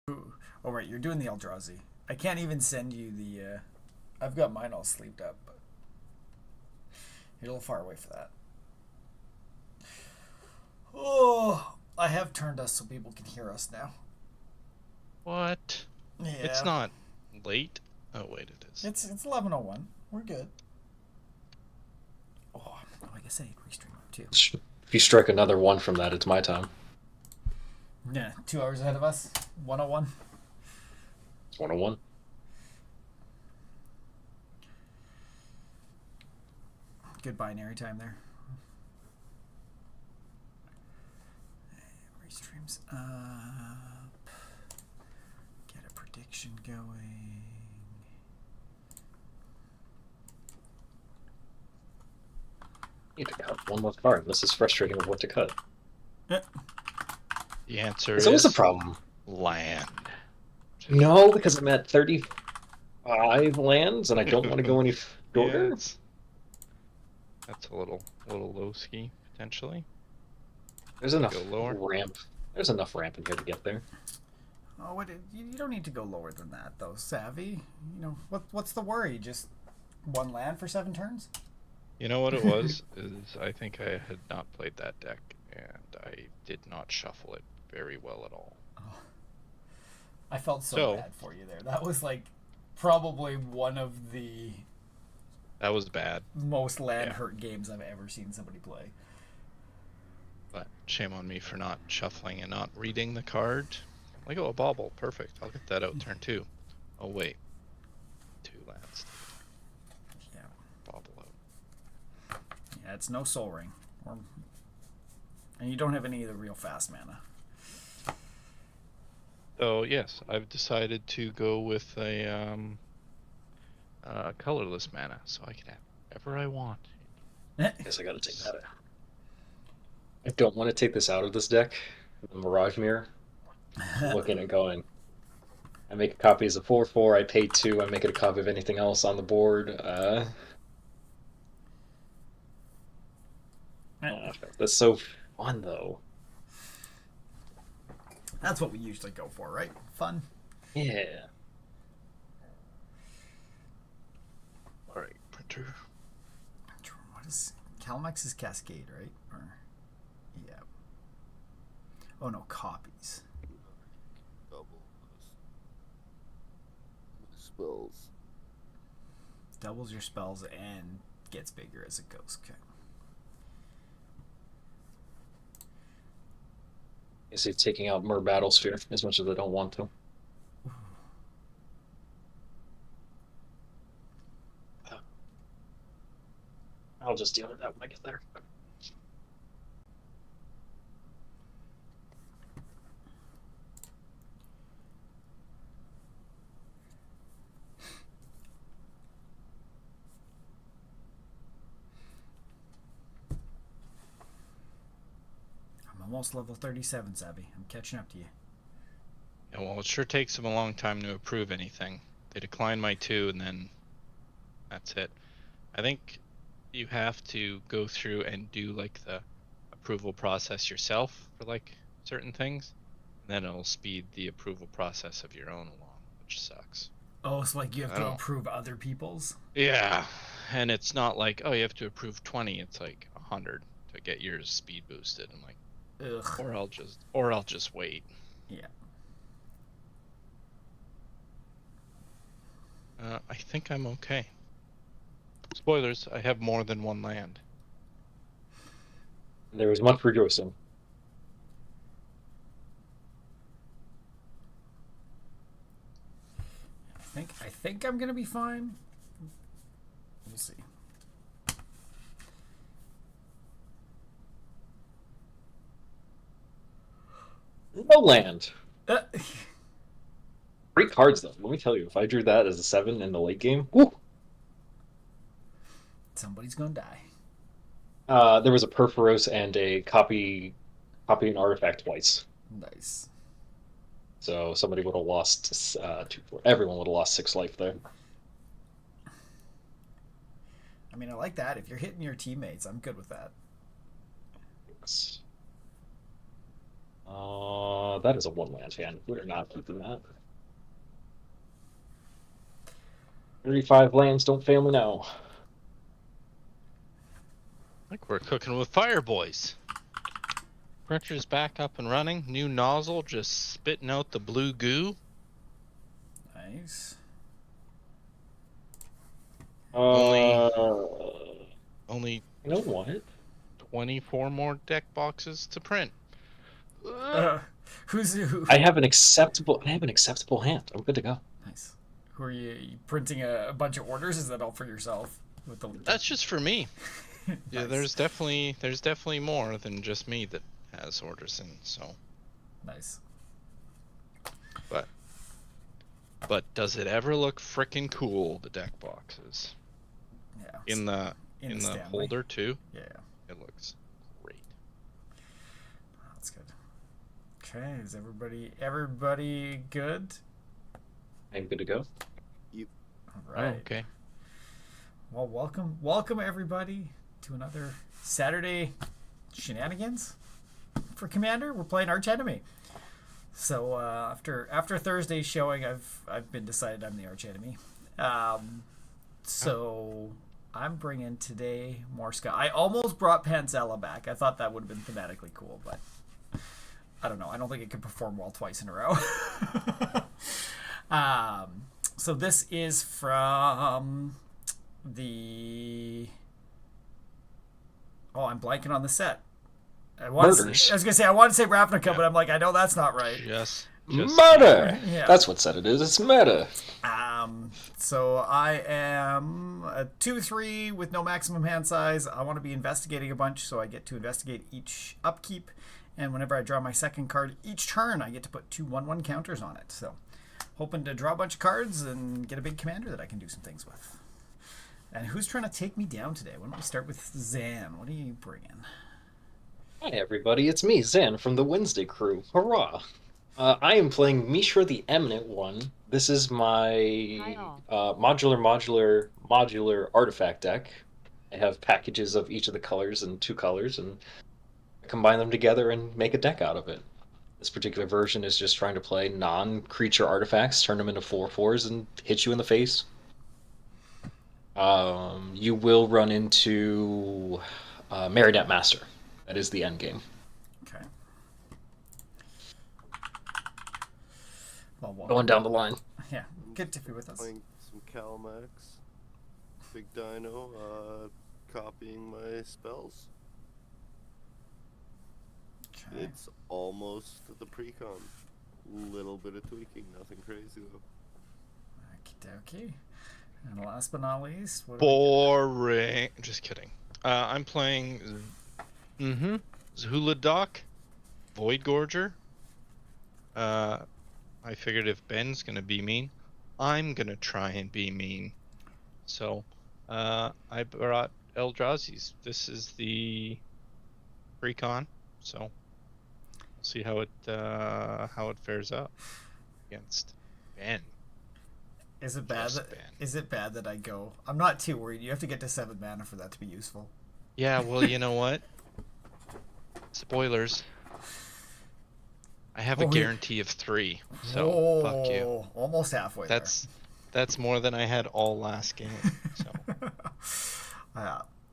Oh, right, you're doing the Eldrazi. I can't even send you the. I've got mine all sleeved up, but you're a little far away for that. Oh, I have turned us so people can hear us now. What? It's Yeah, not late. Oh, wait, it is. it's 11:01. We're good. I guess I need restream up too. If you strike another one from that, it's my time. Yeah, 2 hours ahead of us. 101. It's 101. Good binary time there. Restreams up. Get a prediction going. Need to cut one more card. This is frustrating of what to cut. The answer It's always a is problem. land. No, because I'm at 35 lands and I don't want to go any shorter. Yeah, that's a little low ski potentially. There's enough Go lower. ramp. There's enough ramp in here to get there. Oh, you don't need to go lower than that, though, Savvy. You know what's the worry? Just one land for 7 turns. You know what it was? Is I think I had not played that deck, and I did not shuffle it very well at all. Oh, I felt so bad for you there. That was like probably one of the That was bad. most land hurt games I've ever seen somebody play. But shame on me for not shuffling and not reading the card. Like, oh, a bauble. Perfect. I'll get that out turn 2. Oh, wait. 2 lands. Yeah. Bauble out. Yeah, it's no Soul Ring. And you don't have any of the real fast mana. So, yes, I've decided to go with a colorless mana, so I can have whatever I want. Guess I gotta take that out. I don't want to take this out of this deck. The Mirage Mirror. I'm looking at going. I make a copy as a 4/4. I pay 2. I make it a copy of anything else on the board. That's so fun, though. That's what we usually go for, right? Fun. Yeah. All right, printer. What is Calmex's Cascade, right? Or yeah. Oh no, copies. Double spells. Doubles your spells and gets bigger as it goes. Okay. You see, taking out Mer Battlesphere as much as I don't want to. I'll just deal with that when I get there. I'm almost level 37, Zabby. I'm catching up to you. Yeah, well, it sure takes them a long time to approve anything. They decline my 2, and then that's it. I think you have to go through and do like the approval process yourself for like certain things, and then it'll speed the approval process of your own along, which sucks. Oh, so like you have to approve other people's? Yeah, and it's not like, oh, you have to approve 20. It's like 100 to get yours speed boosted. I'm like, ugh. Or I'll just wait. Yeah. I think I'm okay. Spoilers, I have more than one land. There was much rejoicing. I think I'm gonna be fine. We'll see. No land. 3 cards though. Let me tell you, if I drew that as a 7 in the late game, whoo! Somebody's gonna die. There was a Perforos and a copy an artifact twice. Nice. So somebody would have lost 2, 4. Everyone would have lost 6 life there. I mean, I like that. If you're hitting your teammates, I'm good with that. That is a 1-land hand. We're not keeping that. 35 lands don't fail me now. Like we're cooking with fire, boys. Printer's back up and running. New nozzle just spitting out the blue goo. Nice. Only You know what? 24 more deck boxes to print. Who's who? I have an acceptable hand. I'm good to go. Nice. Who are you printing a bunch of orders? Is that all for yourself? With the That's just for me. Yeah, Nice. there's definitely more than just me that has orders in. So, Nice. but does it ever look frickin' cool? The deck boxes Yeah. in the Stanley. holder too. Yeah. It looks great. That's good. Okay, is everybody good? I'm good to go. All Oh, right. okay. Well, welcome everybody to another Saturday shenanigans for Commander. We're playing Archenemy. So after Thursday's showing, I've been decided I'm the Archenemy. So I'm bringing today more Scott. I almost brought Pansella back. I thought that would have been thematically cool, but I don't know. I don't think it could perform well twice in a row. So this is from the. Oh, I'm blanking on the set. I was gonna say Ravnica, Yeah. but I'm like, I know that's not right. Just Murder! Yeah. That's what set it is. It's meta. So I am a 2/3 with no maximum hand size. I want to be investigating a bunch, so I get to investigate each upkeep. And whenever I draw my second card each turn, I get to put 2 1/1 counters on it. So hoping to draw a bunch of cards and get a big commander that I can do some things with. And who's trying to take me down today? Why don't we start with Zan? What are you bringing? Hi everybody, it's me, Zan, from the Wednesday crew. Hurrah! I am playing Mishra the Eminent One. This is my modular artifact deck. I have packages of each of the colors and 2 colors, and I combine them together and make a deck out of it. This particular version is just trying to play non-creature artifacts, turn them into 4/4s, and hit you in the face. You will run into Marionette Master. That is the end game. Okay. Well, Going down the line. Yeah, get Tiffy with us. Playing some Calmax. Big Dino, copying my spells. Okay. It's almost the precon. Little bit of tweaking, nothing crazy though. Okie. And last but not least, what boring. Just kidding. I'm playing Zhuladoc, Void Gorger. I figured if Ben's gonna be mean, I'm gonna try and be mean. So I brought Eldrazi's. This is the precon, so we'll see how it fares up against Ben. Is it bad? Is it bad that I go? I'm not too worried. You have to get to 7 mana for that to be useful. Yeah, well, you know what? Spoilers. I have a guarantee of 3, so fuck you. Almost halfway. That's more than I had all last game. So.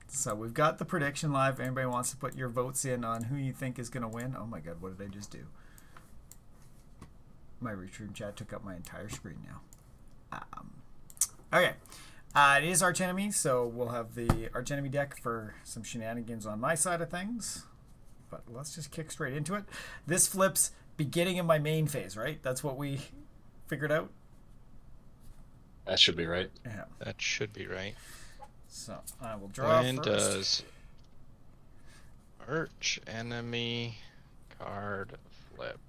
So we've got the prediction live. Anybody wants to put your votes in on who you think is going to win? Oh my god, what did I just do? My reach room chat took up my entire screen now. Okay. It is Archenemy, so we'll have the Archenemy deck for some shenanigans on my side of things. But let's just kick straight into it. This flips beginning of my main phase, right? That's what we figured out? That should be right. Yeah. That should be right. So I will draw When first. does Archenemy card flip?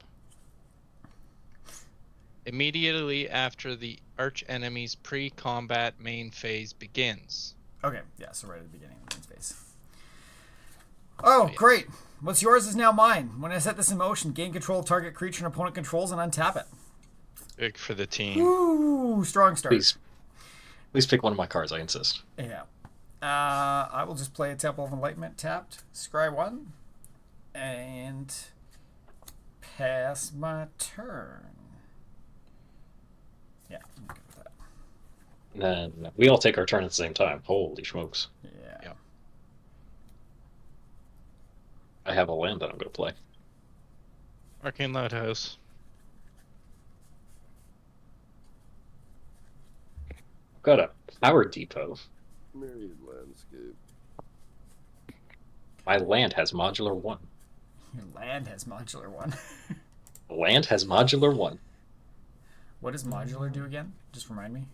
Immediately after the Archenemy's pre-combat main phase begins. Okay, yeah, so right at the beginning of the main phase. Oh, Yeah. great. What's yours is now mine. When I set this in motion, gain control of target creature an opponent controls and untap it. Big for the team. Ooh, strong start. Please pick one of my cards, I insist. Yeah. I will just play a Temple of Enlightenment tapped. Scry 1. And pass my turn. Yeah, I'm good with that. And then we all take our turn at the same time. Holy smokes. Yeah. Yeah. I have a land that I'm going to play. Arcane Lighthouse. I've got a power depot. Myriad landscape. My land has modular 1. Your land has modular 1. Land has modular 1. What does modular do again? Just remind me.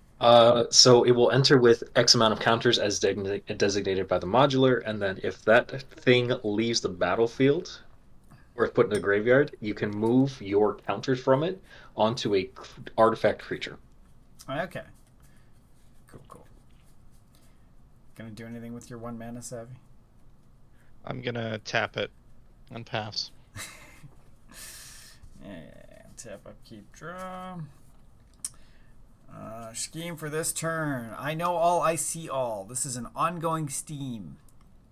So it will enter with X amount of counters as designated by the modular, and then if that thing leaves the battlefield or is put in the graveyard, you can move your counters from it onto a artifact creature. Okay. Cool. Gonna do anything with your 1 mana, Savvy? I'm gonna tap it and pass. And tap, upkeep, draw. Scheme for this turn. I know all, I see all. This is an ongoing scheme.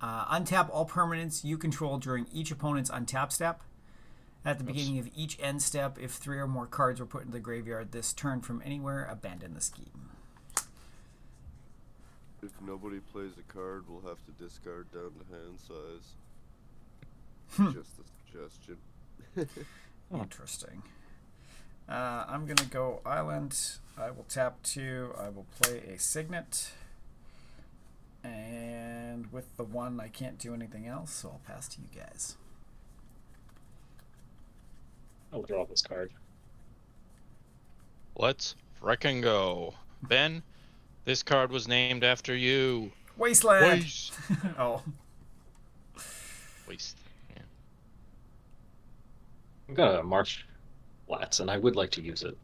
Untap all permanents you control during each opponent's untap step. At the beginning of each end step, if 3 or more cards were put into the graveyard this turn from anywhere, abandon the scheme. If nobody plays a card, we'll have to discard down to hand size. Just a suggestion. Interesting. I'm going to go Island. I will tap 2. I will play a Signet. And with the 1, I can't do anything else, so I'll pass to you guys. I'll draw this card. Let's frickin' go. Ben, this card was named after you. Wasteland! Waste. Oh. Waste. Yeah. I've got a March Flats, and I would like to use it.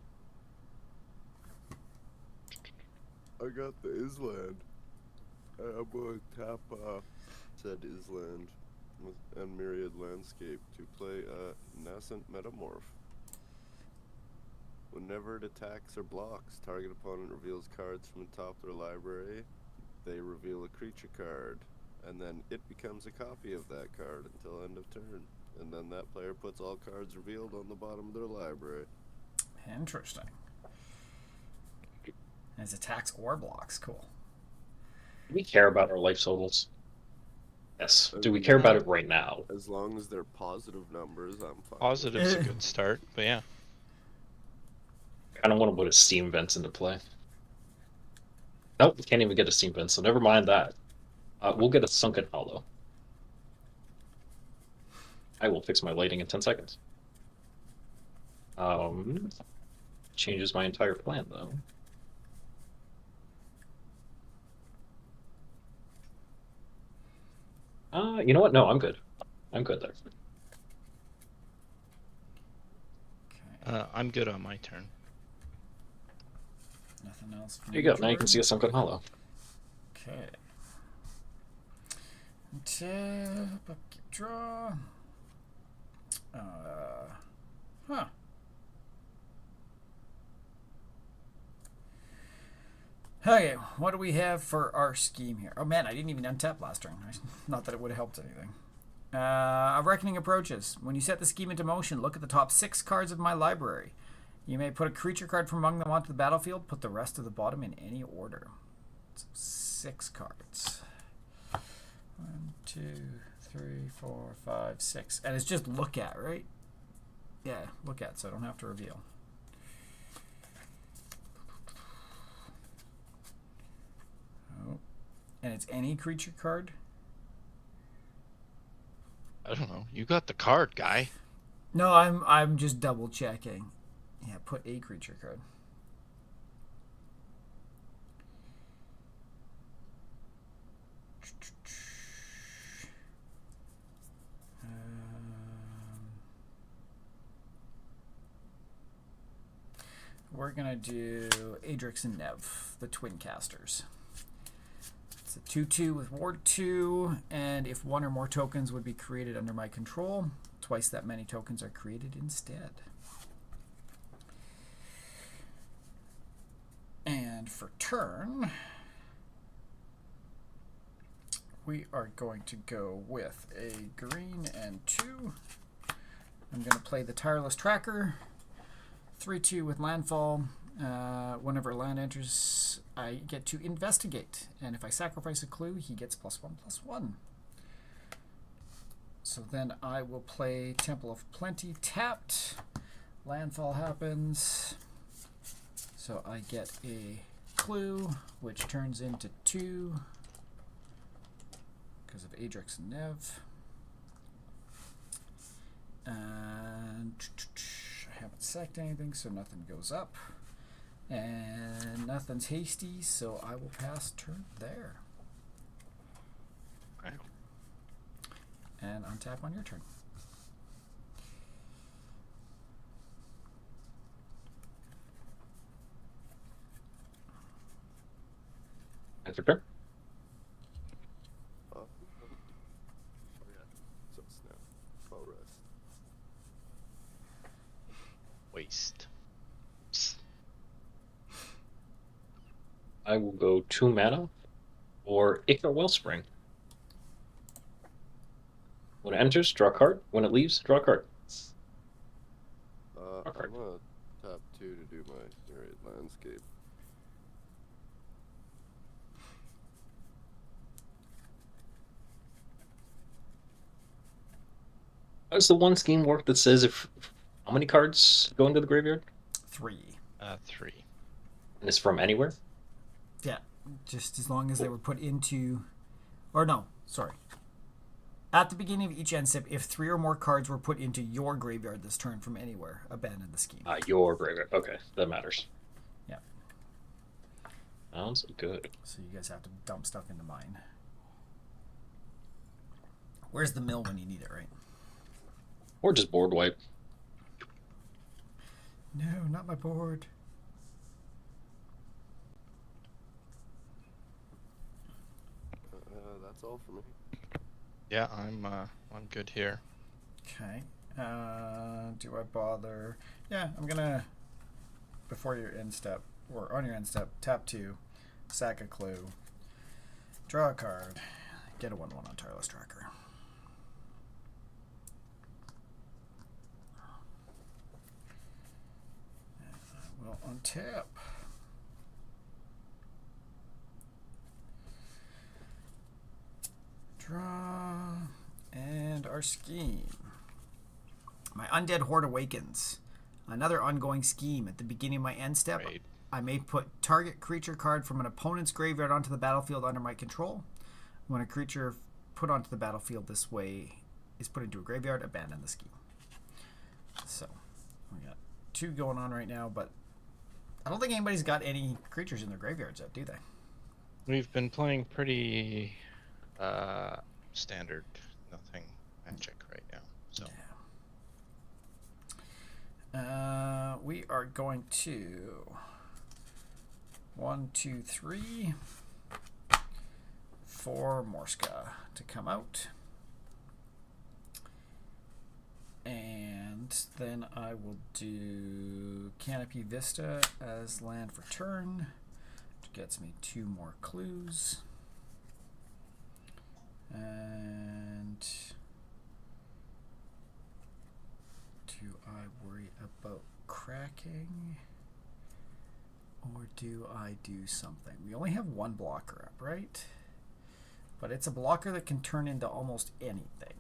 I got the Island. I'm going to tap said Island and Myriad Landscape to play Nascent Metamorph. Whenever it attacks or blocks, target opponent reveals cards from the top of their library. They reveal a creature card, and then it becomes a copy of that card until end of turn. And then that player puts all cards revealed on the bottom of their library. Interesting. And it's attacks or blocks. Cool. Do we care about our life totals? Yes. Do we care about it right now? As long as they're positive numbers, I'm fine. Positive's a good start, but yeah. I don't want to put a Steam Vents into play. Nope, we can't even get a Steam Vent, so never mind that. We'll get a Sunken Hollow. I will fix my lighting in 10 seconds. Changes my entire plan, though. You know what? No, I'm good. I'm good there. Okay. I'm good on my turn. Nothing else. From There you go. Now you can see a Sunken Hollow. Okay. Tap, upkeep, draw. Huh. Okay, what do we have for our scheme here? Oh man, I didn't even untap last turn. Not that it would have helped anything. A Reckoning approaches. When you set the scheme into motion, look at the top 6 cards of my library. You may put a creature card from among them onto the battlefield. Put the rest of the bottom in any order. So 6 cards. 1, 2, 3, 4, 5, 6. And it's just look at, right? Yeah, look at, so I don't have to reveal. Oh. And it's any creature card? I don't know. You got the card, guy. No, I'm just double checking. Yeah, put a creature card. We're gonna do Adrix and Nev, the twin casters. It's a 2/2 with Ward 2, and if 1 or more tokens would be created under my control, twice that many tokens are created instead. And for turn, we are going to go with a green and 2, I'm going to play the Tireless Tracker. 3/2 with landfall. Whenever land enters, I get to investigate. And if I sacrifice a clue, he gets +1/+1. So then I will play Temple of Plenty tapped. Landfall happens. So I get a clue, which turns into 2 because of Adrix and Nev. And I haven't sacked anything, so nothing goes up. And nothing's hasty, so I will pass turn there. Wow. And untap on your turn. That's your turn. Oh yeah. So snap. Fall rest. Waste. I will go 2 mana or Ignore Wellspring. When it enters, draw a card. When it leaves, draw a card. I'm gonna tap 2 to do my Myriad Landscape. How does the one scheme work that says if how many cards go into the graveyard? 3. 3. And it's from anywhere? Yeah, just as long as they were put into, or no, sorry. At the beginning of each end step, if 3 or more cards were put into your graveyard this turn from anywhere, abandon the scheme. Your graveyard. Okay, that matters. Yeah. Sounds good. So you guys have to dump stuff into mine. Where's the mill when you need it, right? Or just board wipe. No, not my board. That's all for me. Yeah, I'm good here. Okay. Do I bother? Yeah, I'm gonna, before your end step, or on your end step, tap 2, sack a clue, draw a card, get a 1/1 on Tireless Tracker. And I will untap. Draw, and our scheme. My Undead Horde Awakens. Another ongoing scheme. At the beginning of my end step, Great. I may put target creature card from an opponent's graveyard onto the battlefield under my control. When a creature put onto the battlefield this way is put into a graveyard, abandon the scheme. So, we got 2 going on right now, but I don't think anybody's got any creatures in their graveyards yet, do they? We've been playing pretty standard, nothing magic right now. So we are going to 1, 2, 3, 4 Morska to come out. And then I will do Canopy Vista as land for turn, which gets me 2 more clues. And do I worry about cracking? Or do I do something? We only have 1 blocker up, right? But it's a blocker that can turn into almost anything.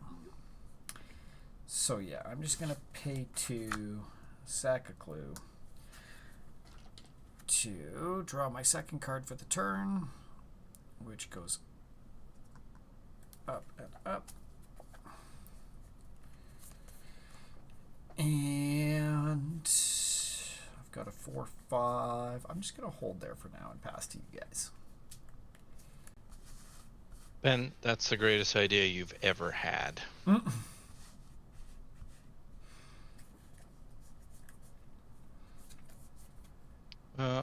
So yeah, I'm just going to pay 2, sack a clue, to draw my second card for the turn, which goes up and up. And I've got a 4/5. I'm just going to hold there for now and pass to you guys. Ben, that's the greatest idea you've ever had.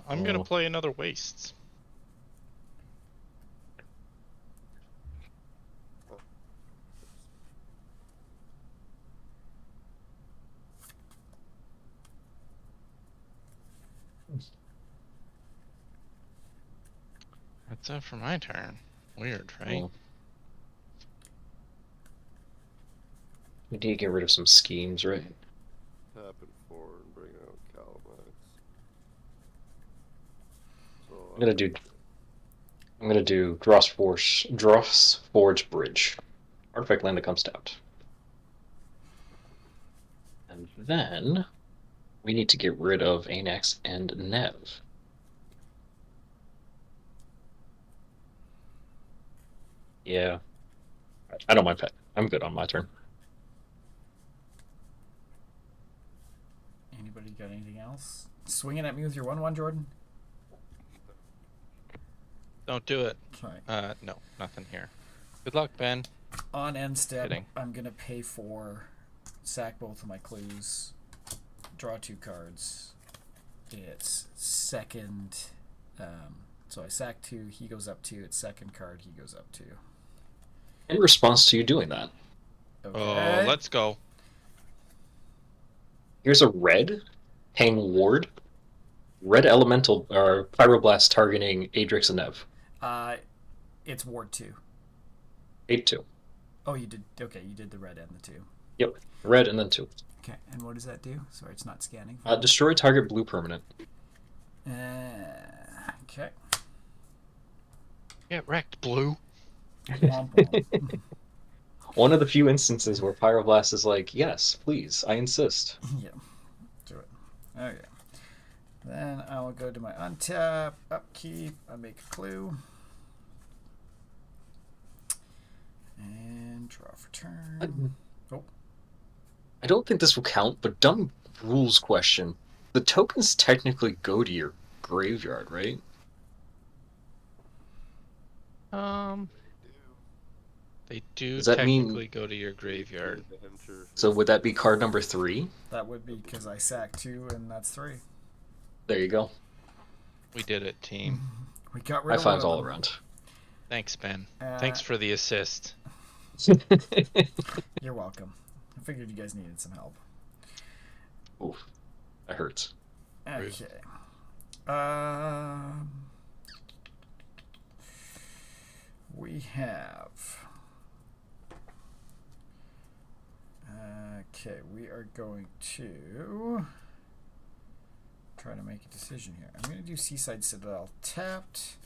I'm gonna play another Wastes. That's it for my turn. Weird, right? We need to get rid of some schemes, right? Tap and 4 and bring out Calamax. So I'm gonna do Dross Forge Bridge. Artifact land that comes tapped. And then we need to get rid of Anax and Nev. Yeah. I don't mind pet. I'm good on my turn. Anybody got anything else? Swinging at me with your 1/1, Jordan? Don't do it. Okay. No, nothing here. Good luck, Ben. On end step, Kidding. I'm gonna pay for sack both of my clues, draw 2 cards. It's second, so I sack 2, he goes up 2. It's second card, he goes up 2. In response to you doing that, Okay. Oh, let's go. here's a red paying ward. Red elemental or pyroblast targeting Adrix and Nev. It's ward 2. 8-2. Oh, you did. Okay, you did the red and the 2. Yep. Red and then 2. Okay, and what does that do? Sorry, it's not scanning. Destroy target blue permanent. Okay. Get wrecked, Blue. Womp womp. One of the few instances where Pyroblast is like, yes, please, I insist. Yeah, do it. Okay. Then I will go to my untap, upkeep, I make a clue. And draw for turn. Oh, I don't think this will count, but dumb rules question. The tokens technically go to your graveyard, right? They do Does that mean- technically go to your graveyard. So would that be card number 3? that would be because I sack 2 and that's 3. There you go. We did it, team. We got rid High of fives one all of them. around. Thanks, Ben. Thanks for the assist. You're welcome. I figured you guys needed some help. Oof, that hurts. Okay. We have. Okay, we are going to try to make a decision here. I'm going to do Seaside Citadel tapped.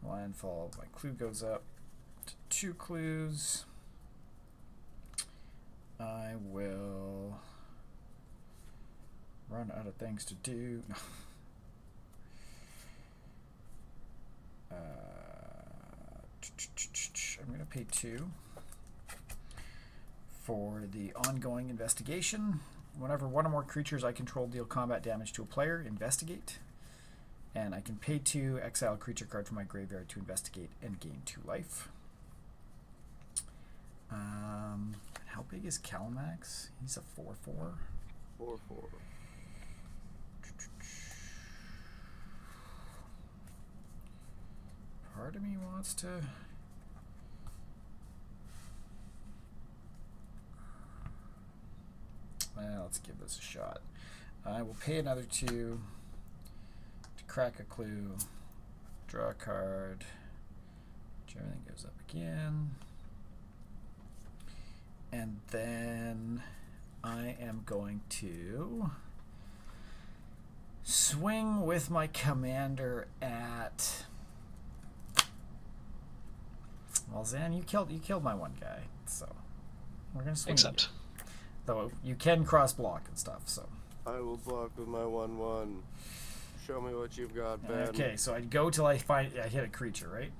Landfall. My clue goes up to 2 clues. I will run out of things to do. I'm going to pay 2 for the ongoing investigation. Whenever one or more creatures I control deal combat damage to a player, investigate. And I can pay 2, exile a creature card from my graveyard to investigate and gain 2 life. How big is Calamax? He's a 4/4. 4/4. Part of me wants to. Well, let's give this a shot. I will pay another 2 to crack a clue, draw a card, everything goes up again, and then I am going to swing with my commander at. Well, Zan, you killed my one guy, so we're gonna swing. Except. Again. Though you can cross block and stuff, so. I will block with my 1/1. Show me what you've got, Ben. Okay, so I'd go till I hit a creature, right?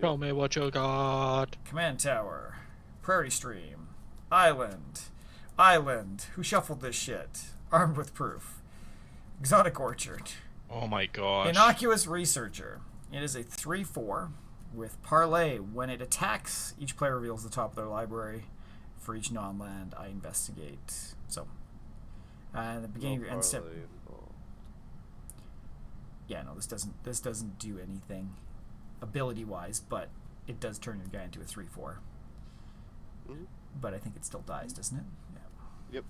Show me what you got. Command tower, prairie stream, island. Who shuffled this shit? Armed with proof. Exotic orchard. Oh my gosh. Innocuous researcher. It is a 3/4 with parlay. When it attacks, each player reveals the top of their library. For each non-land, I investigate. So, the beginning of your end step. Yeah, no, this doesn't do anything ability-wise, but it does turn your guy into a 3/4. Mm-hmm. But I think it still dies, doesn't it? Yeah. Yep.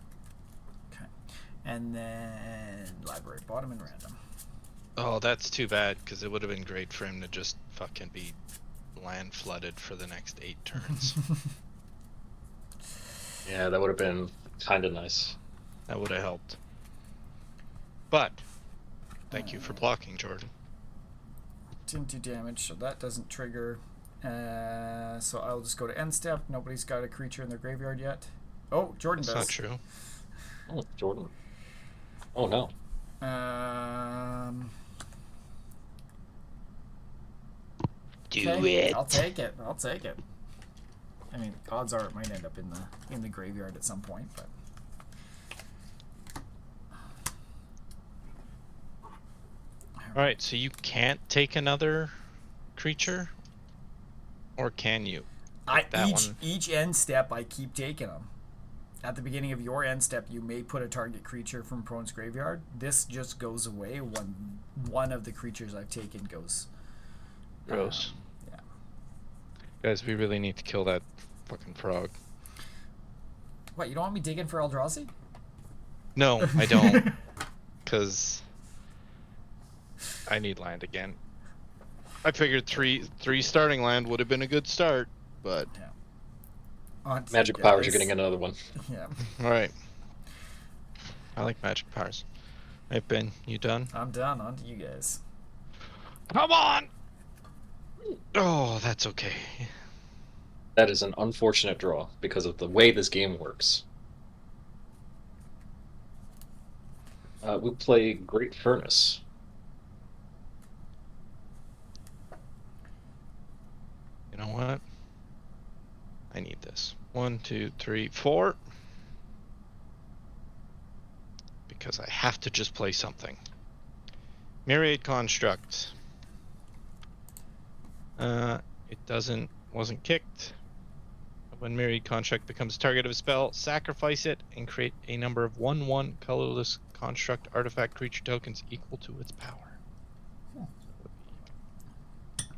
Okay. And then library bottom and random. Oh, that's too bad, because it would have been great for him to just fucking be land flooded for the next 8 turns. Yeah, that would have been kind of nice. That would have helped. But thank you for blocking, Jordan. Didn't do damage, so that doesn't trigger. So I'll just go to end step. Nobody's got a creature in their graveyard yet. Oh, Jordan That's does. not true. Oh, Jordan. Oh no. Do it. I'll take it. I'll take it. I mean, odds are it might end up in the graveyard at some point, but. All right, so you can't take another creature, or can you? Each end step I keep taking them. At the beginning of your end step, you may put a target creature from opponent's graveyard. This just goes away when one of the creatures I've taken goes. Gross. Yeah. Guys, we really need to kill that fucking frog. What, you don't want me digging for Eldrazi? No, I don't. Because I need land again. I figured three starting land would have been a good start, but Yeah. On to Magic you powers, guys. you're getting another one. Yeah, all right. I like magic powers. Hey Ben, you done? I'm done. On to you guys. Come on! Oh, that's okay. That is an unfortunate draw because of the way this game works. We play Great Furnace. You know what? I need this. 1, 2, 3, 4. Because I have to just play something. Myriad Construct. It wasn't kicked. When Myriad Construct becomes target of a spell, sacrifice it and create a number of 1/1 colorless construct artifact creature tokens equal to its power.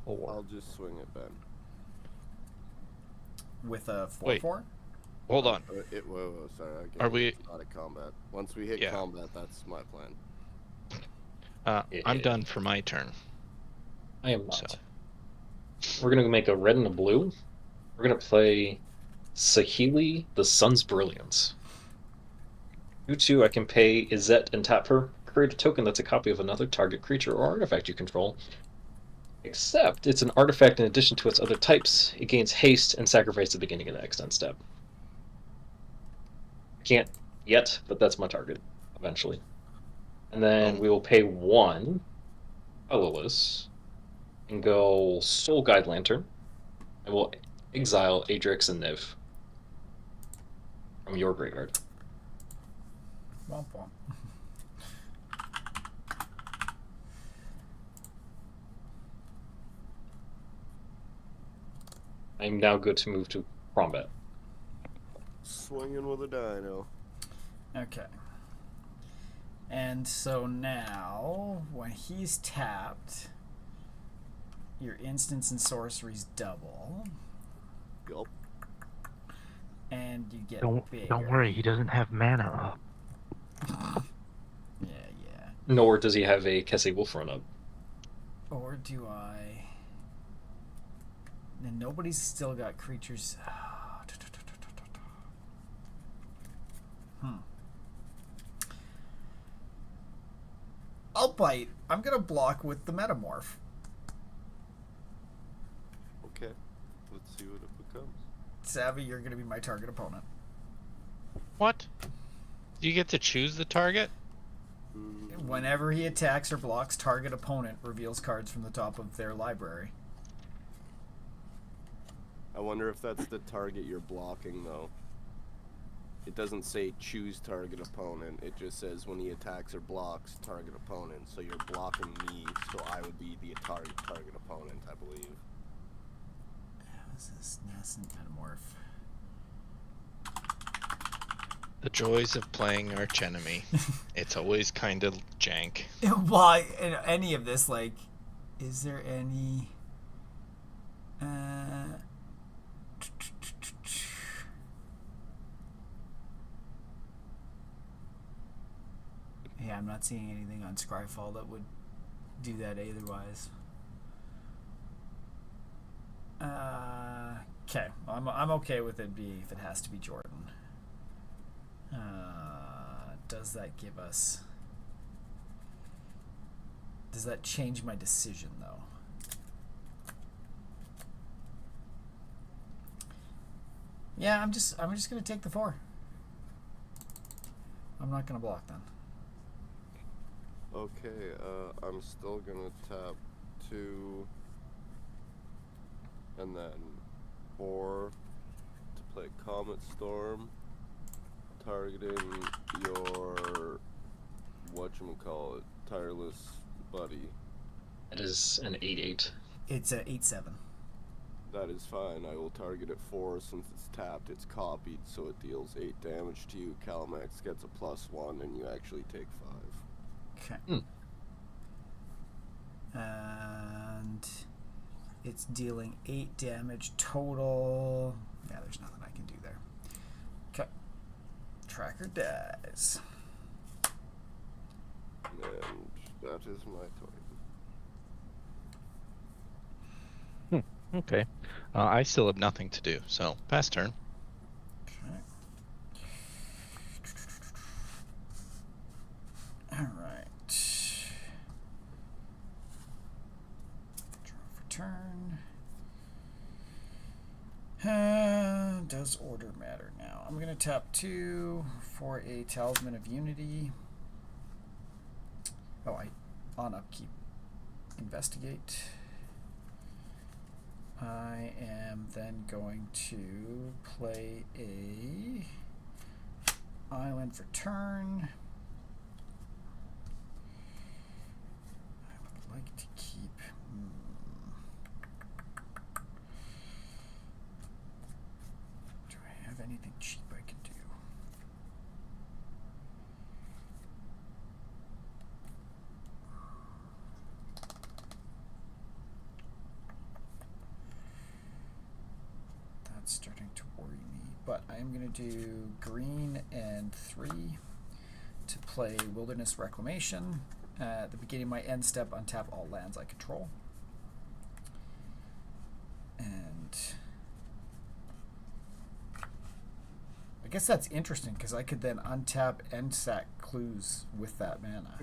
I'll just swing it, Ben. With a 4/4? Wait. Hold on. Whoa, sorry. Are we- It's not a combat. Once we hit Yeah. combat, that's my plan. I'm done for my turn. I am not. So. We're going to make a red and a blue. We're going to play Sahili, the Sun's Brilliance. 2/2, I can pay Izet and tap her. Create a token that's a copy of another target creature or artifact you control. Except it's an artifact in addition to its other types. It gains haste and sacrifice at the beginning of the next end step. Can't yet, but that's my target eventually. And then we will pay 1 colorless and go Soul Guide Lantern. And we'll exile Adrix and Niv from your graveyard. Womp womp. I'm now good to move to combat. Swinging with a dino. Okay. And so now, when he's tapped, your instants and sorceries double, Gulp. and you get Don't bigger. worry, he doesn't have mana up. Yeah. Nor does he have a Kesse Wolf run up. Or do I? And nobody's still got creatures. I'll bite. I'm gonna block with the Metamorph. Okay. Let's see what it becomes. Savvy, you're gonna be my target opponent. What? Do you get to choose the target? Whenever he attacks or blocks, target opponent reveals cards from the top of their library. I wonder if that's the target you're blocking, though. It doesn't say choose target opponent. It just says when he attacks or blocks, target opponent. So you're blocking me, so I would be the target opponent, I believe. What's this nascent Metamorph? The joys of playing Archenemy. It's always kind of jank. Why in any of this, like, is there any yeah, I'm not seeing anything on Scryfall that would do that otherwise. Okay, I'm okay with it being if it has to be Jordan. Does that give us... Does that change my decision, though? Yeah, I'm just gonna take the 4. I'm not gonna block then. Okay, I'm still gonna tap 2 and then 4 to play Comet Storm, targeting your whatchamacallit, Tireless Buddy. That is an 8/8. It's a 8/7. That is fine. I will target it 4 since it's tapped. It's copied, so it deals 8 damage to you. Calmax gets a +1, and you actually take 5. Okay. And it's dealing 8 damage total. Yeah, there's nothing I can do there. Okay. Tracker dies. And that is my turn. Okay. I still have nothing to do, so pass turn. Okay. Alright. Draw for turn. Does order matter now? I'm going to tap 2 for a Talisman of Unity. Oh, on upkeep. Investigate. I am then going to play a island for turn. I would like to keep. Do I have anything cheap I can do? That's starting to worry me, but I am going to do green and 3 to play Wilderness Reclamation. At the beginning of my end step, untap all lands I control. And I guess that's interesting because I could then untap and sack clues with that mana.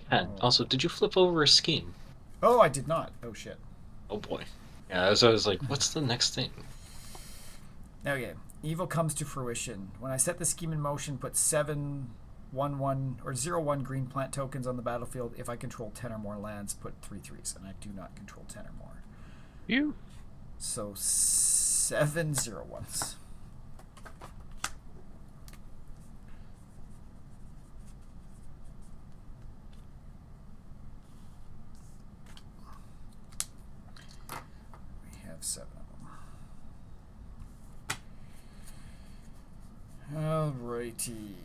And also, did you flip over a scheme? Oh, I did not. Oh shit. Oh boy. Yeah, so I was like, what's the next thing? Okay. Evil comes to fruition. When I set the scheme in motion, put 7 1/1 or 0/1 green plant tokens on the battlefield. If I control 10 or more lands, put 3 3s, and I do not control 10 or more. You? So 7 0/1s. We have 7 of them. Alrighty.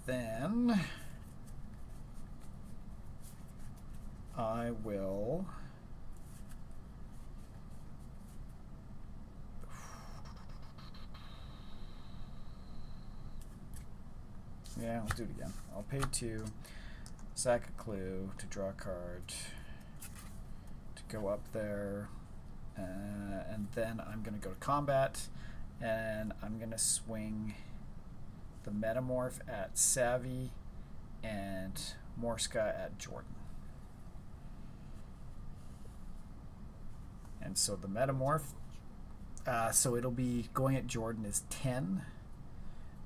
Then I will yeah, I'll do it again. I'll pay 2, sack a clue to draw a card, to go up there, and then I'm going to go to combat, and I'm going to swing the Metamorph at Savvy and Morska at Jordan. And so the Metamorph, so it'll be going at Jordan is 10,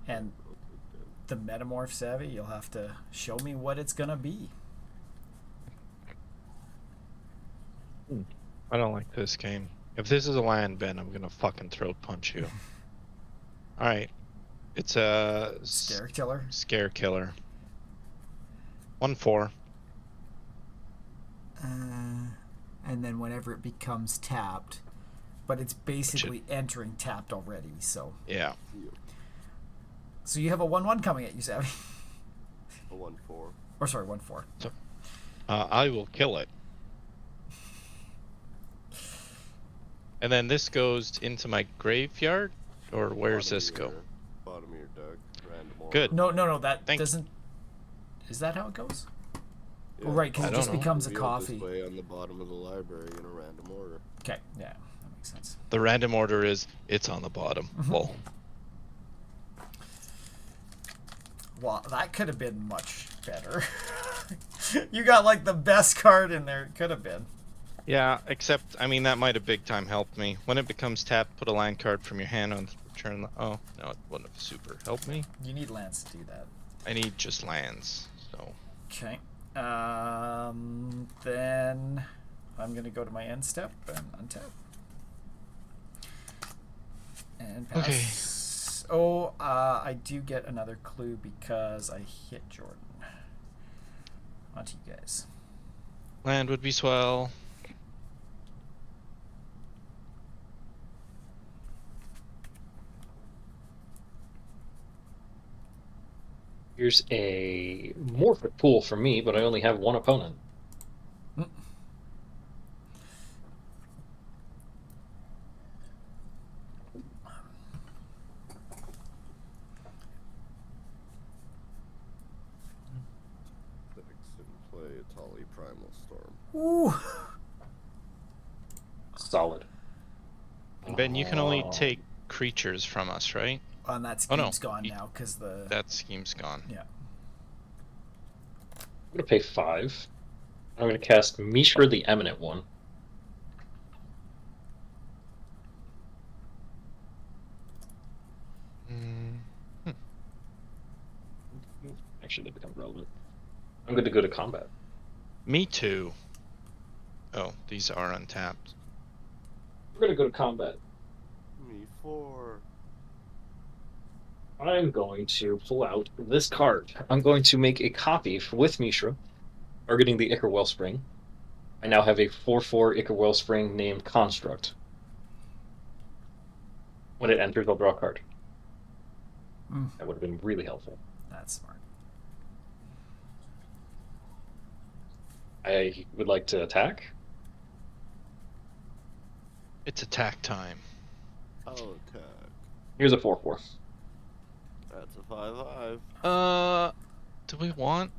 and the Metamorph Savvy, you'll have to show me what it's gonna be. I don't like this game. If this is a land, Ben, I'm gonna fucking throat punch you. Alright. It's a Scare Killer. Scare Killer. 1/4. And then whenever it becomes tapped, but it's basically entering tapped already, so. Yeah. So you have a 1/1 coming at you, Savvy. A 1/4. Or sorry, 1/4. So, I will kill it. And then this goes into my graveyard? Or where's this go? Bottom of your deck. Random order. Good. No, that Thank- doesn't. Is that how it goes? Yeah. Oh, right, because I it don't just know. becomes a Revealed coffee. display on the bottom of the library in a random order. Okay, yeah, that makes sense. The random order is it's on the bottom. Lol. Well, that could have been much better. You got like the best card in there. It could have been. Yeah, except, I mean, that might have big time helped me. When it becomes tapped, put a land card from your hand on turn. Oh, no, it wouldn't have super helped me. You need lands to do that. I need just lands, so. Okay. Then I'm going to go to my end step and untap. And pass. Okay. Oh, I do get another clue because I hit Jordan. On to you guys. Land would be swell. Here's a Morphic pool for me, but I only have one opponent. Ooh. Solid. And Ben, you can only take creatures from us, right? And that scheme's gone now because the... That scheme's gone. Yeah. I'm going to pay 5. I'm going to cast Mishra the Eminent One. Actually, they become relevant. I'm going to go to combat. Me too. Oh, these are untapped. We're going to go to combat. Me 4. I'm going to pull out this card. I'm going to make a copy with Mishra, targeting the Ichor Wellspring. I now have a 4/4 Ichor Wellspring named Construct. When it enters, I'll draw a card. That would have been really helpful. That's smart. I would like to attack. It's attack time. I'll attack. Here's a 4/4. That's a 5/5. Do we want?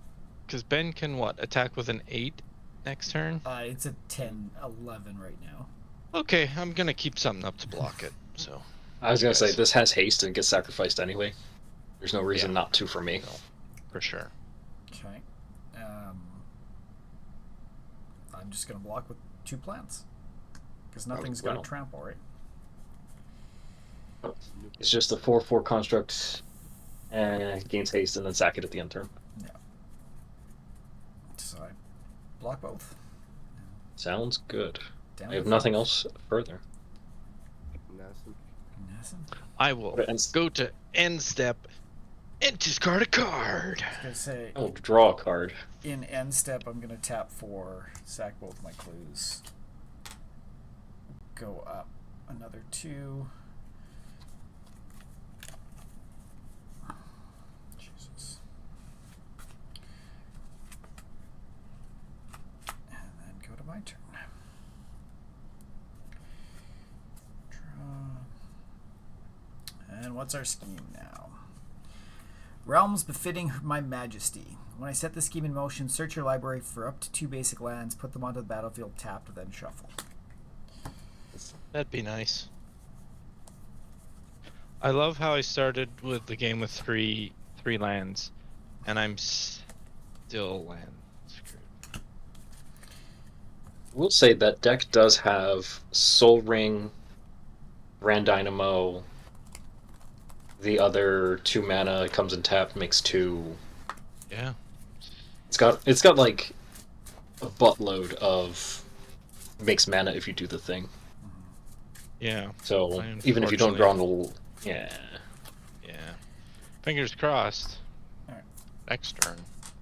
Because Ben can what? Attack with an 8 next turn? It's a 10-11 right now. Okay, I'm gonna keep something up to block it. So. I was gonna say this has haste and gets sacrificed anyway. There's no reason not to for me. No, for sure. Okay. I'm just gonna block with 2 plants because nothing's got a trample, right? It's just a 4/4 construct and gains haste and then sack it at the end turn. Yeah. So I block both. Sounds good. Down I have nothing else further. I will go to end step and discard a card. I was gonna say, I will draw a card. In end step, I'm gonna tap 4, sack both my clues, go up another 2. Jesus. And then go to my turn. Draw. And what's our scheme now? Realms befitting my majesty. When I set the scheme in motion, search your library for up to 2 basic lands, put them onto the battlefield tapped, then shuffle. That'd be nice. I love how I started with the game with three lands, and I'm still land screwed. We'll say that deck does have Soul Ring, Grand Dynamo. The other 2 mana comes in tapped, makes 2. Yeah. It's got like a buttload of makes mana if you do the thing. Yeah. So even if you don't draw on the yeah. Fingers crossed. All right. Next turn.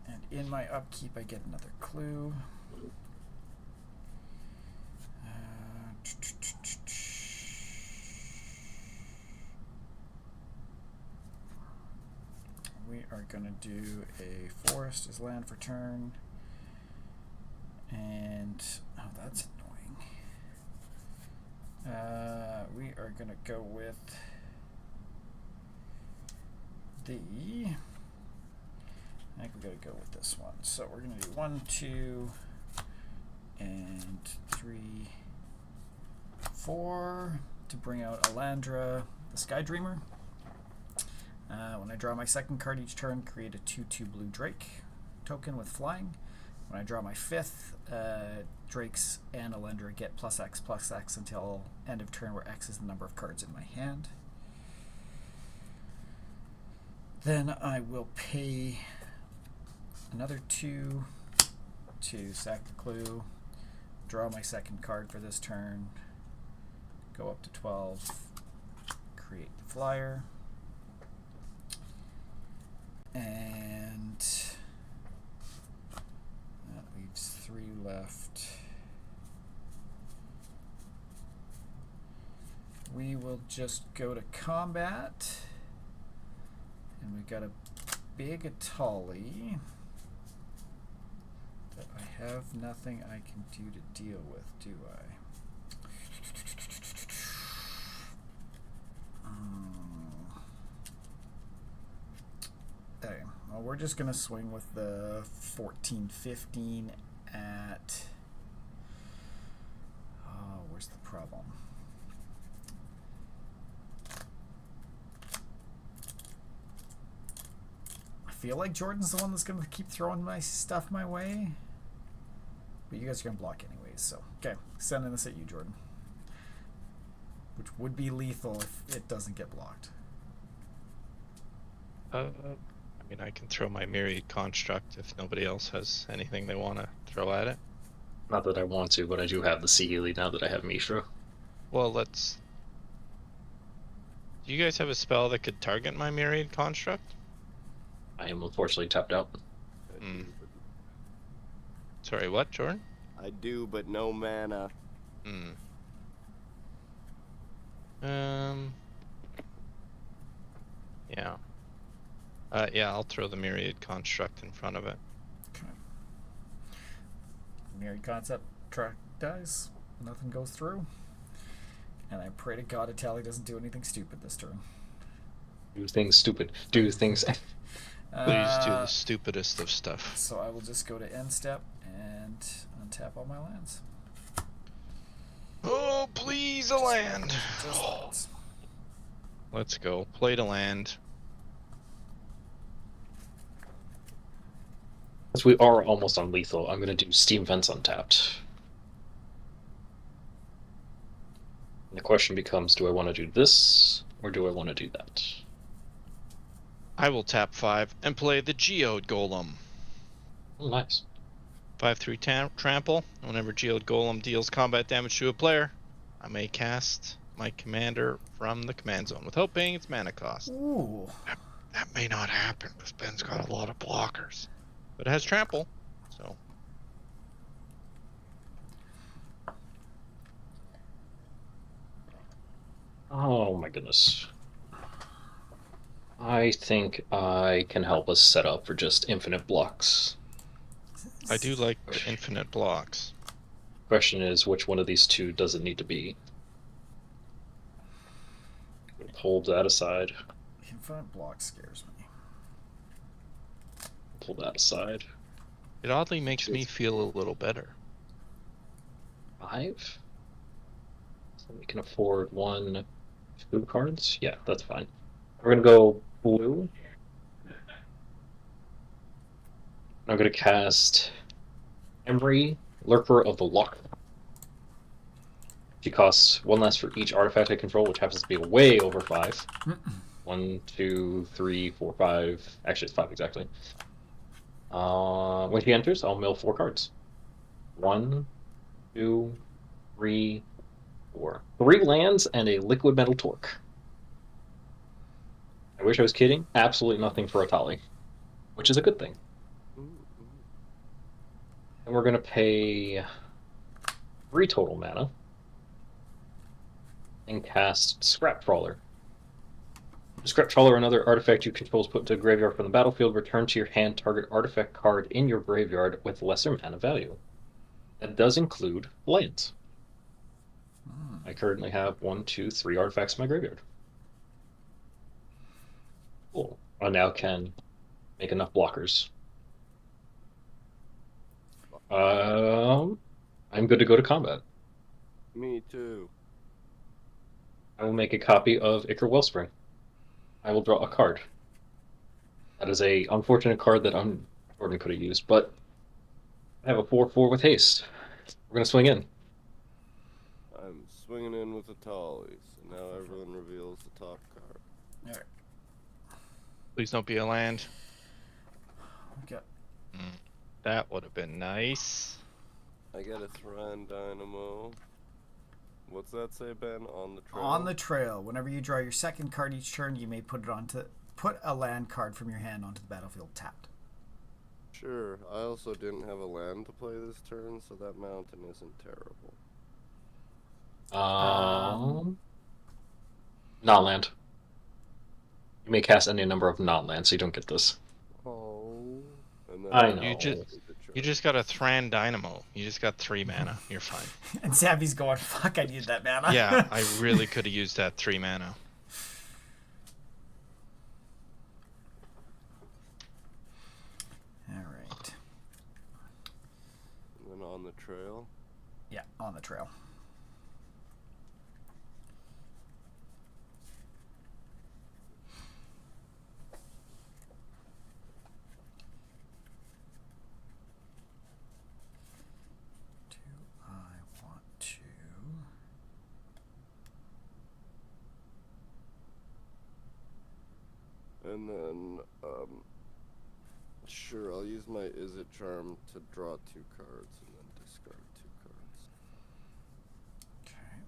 And in my upkeep, I get another clue. We are going to do a forest as land for turn. And, oh, that's annoying. We are going to go with the, I think we got to go with this one. So we're going to do 1, 2, and 3, 4 to bring out Alandra, the Sky Dreamer. When I draw my second card each turn, create a 2/2 blue Drake token with flying. When I draw my fifth, Drakes and Elendra get +X until end of turn, where X is the number of cards in my hand. Then I will pay another 2 to sack the clue, draw my second card for this turn, go up to 12, create the flyer, and that leaves 3 left. We will just go to combat, and we've got a big Atali that I have nothing I can do to deal with, do I? Okay, well, we're just gonna swing with the 14-15 at. Oh, where's the problem? I feel like Jordan's the one that's gonna keep throwing my stuff my way, but you guys are gonna block anyways. So okay, sending this at you, Jordan, which would be lethal if it doesn't get blocked. I mean, I can throw my Myriad Construct if nobody else has anything they want to throw at it. Not that I want to, but I do have the Sealy now that I have Mishra. Well, let's... Do you guys have a spell that could target my Myriad Construct? I am unfortunately tapped out. Mm. Sorry, what, Jordan? I do, but no mana. Hmm. Yeah. Yeah, I'll throw the Myriad Construct in front of it. Okay. Myriad Concept track dies. Nothing goes through. And I pray to God Atali doesn't do anything stupid this turn. Do things stupid. Do things. Please do the stupidest of stuff. So I will just go to end step and untap all my lands. Oh, please, a land. Just lands. Let's go. Play to land. As we are almost on lethal, I'm going to do Steam Vents untapped. And the question becomes, do I want to do this, or do I want to do that? I will tap 5 and play the Geode Golem. Oh, nice. 5/3 trample. Whenever Geode Golem deals combat damage to a player, I may cast my commander from the command zone without paying its mana cost. Ooh. That may not happen because Ben's got a lot of blockers. But it has trample, so. Oh my goodness. I think I can help us set up for just infinite blocks. I do like the infinite blocks. Question is, which one of these two does it need to be? Hold that aside. Infinite block scares me. Pull that aside. It oddly makes me feel a little better. 5? So we can afford 1 food cards? Yeah, that's fine. We're gonna go blue. I'm gonna cast Emery, Lurker of the Loch. She costs 1 less for each artifact I control, which happens to be way over 5. 1, 2, 3, 4, 5. Actually, it's 5 exactly. When she enters, I'll mill 4 cards. 1, 2, 3, 4. 3 lands and a liquid metal torque. I wish I was kidding. Absolutely nothing for Atali, which is a good thing. And we're going to pay 3 total mana and cast Scrap Trawler. Scrap Trawler, another artifact you control, is put into a graveyard from the battlefield. Return to your hand target artifact card in your graveyard with lesser mana value. That does include lands. I currently have 1, 2, 3 artifacts in my graveyard. Cool. I now can make enough blockers. I'm good to go to combat. Me too. I will make a copy of Ichor Wellspring. I will draw a card. That is a unfortunate card that Jordan could have used, but I have a 4/4 with haste. We're gonna swing in. I'm swinging in with a Tolly, so now everyone reveals the top card. All right. Please don't be a land. Okay. That would have been nice. I get a Thran Dynamo. What's that say, Ben? On the trail? On the trail, whenever you draw your second card each turn, you may put a land card from your hand onto the battlefield tapped. Sure. I also didn't have a land to play this turn, so that mountain isn't terrible. Not land. You may cast any number of non-lands, so you don't get this. Oh. And then I know. You just got a Thran Dynamo. You just got 3 mana. You're fine. And Savvy's going, fuck, I need that mana. Yeah, I really could have used that 3 mana. All right. And then on the trail. Yeah, on the trail. And then, sure, I'll use my Is It Charm to draw 2 cards and then discard 2 cards. Okay.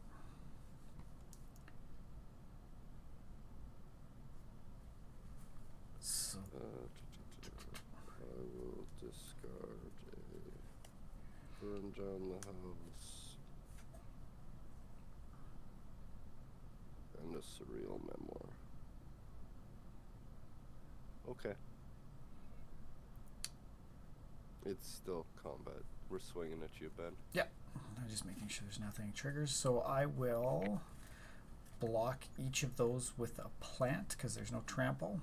So I will discard a Burn Down the House and a Surreal Memoir. Okay. It's still combat. We're swinging at you, Ben. yeah, I'm just making sure there's nothing triggers. So I will block each of those with a plant because there's no trample.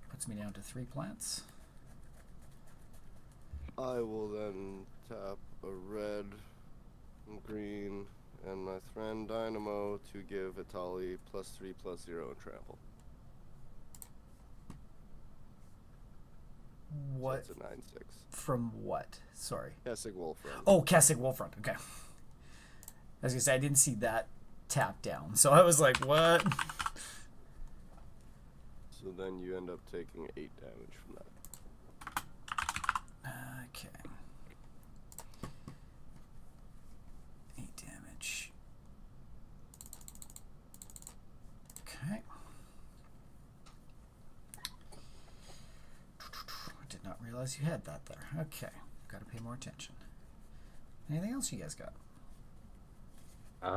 Puts me down to 3 plants. I will then tap a red, green, and my Thran Dynamo to give Itali +3/+0 and trample. What? So it's a 9/6. From what? Sorry. Kessig Wolfram. Oh, Kessig Wolfront. Okay. I was gonna say I didn't see that tap down, so I was like, what? So then you end up taking 8 damage from that. Okay. 8 damage. Okay. I did not realize you had that there. Okay. Got to pay more attention. Anything else you guys got?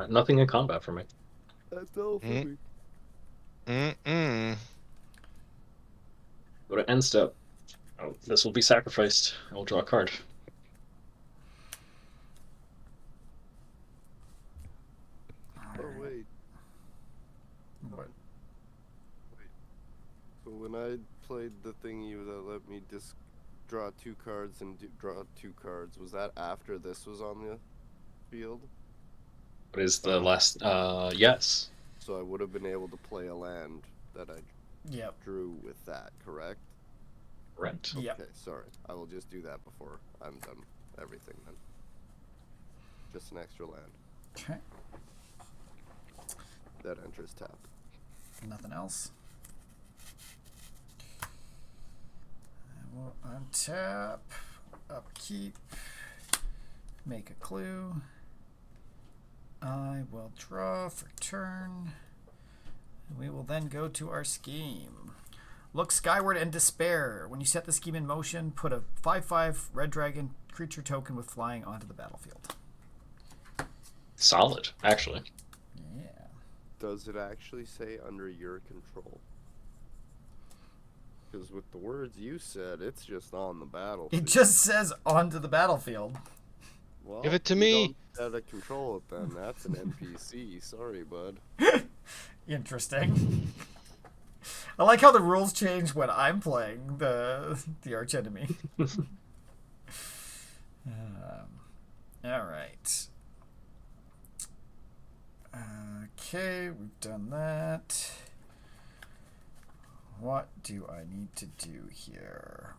Nothing in combat for me. That's all for me. Go to end step. Oh, this will be sacrificed. I will draw a card. Oh, wait. What? So when I played the thingy that let me draw 2 cards and draw 2 cards, was that after this was on the field? What is the last? Yes. So I would have been able to play a land that I Yep. drew with that, correct? Correct. Yep. Okay, sorry. I will just do that before I'm done everything then. Just an extra land. Okay. That enters tap. Nothing else. I will untap, upkeep, make a clue. I will draw for turn. We will then go to our scheme. Look skyward and despair. When you set the scheme in motion, put a 5/5 red dragon creature token with flying onto the battlefield. Solid, actually. Yeah. Does it actually say under your control? Because with the words you said, it's just on the battlefield. It just says onto the battlefield. Well, Give it to you me. don't have to control it then. That's an NPC. Sorry, bud. Interesting. I like how the rules change when I'm playing the Archenemy. All right. Okay, we've done that. what do I need to do here?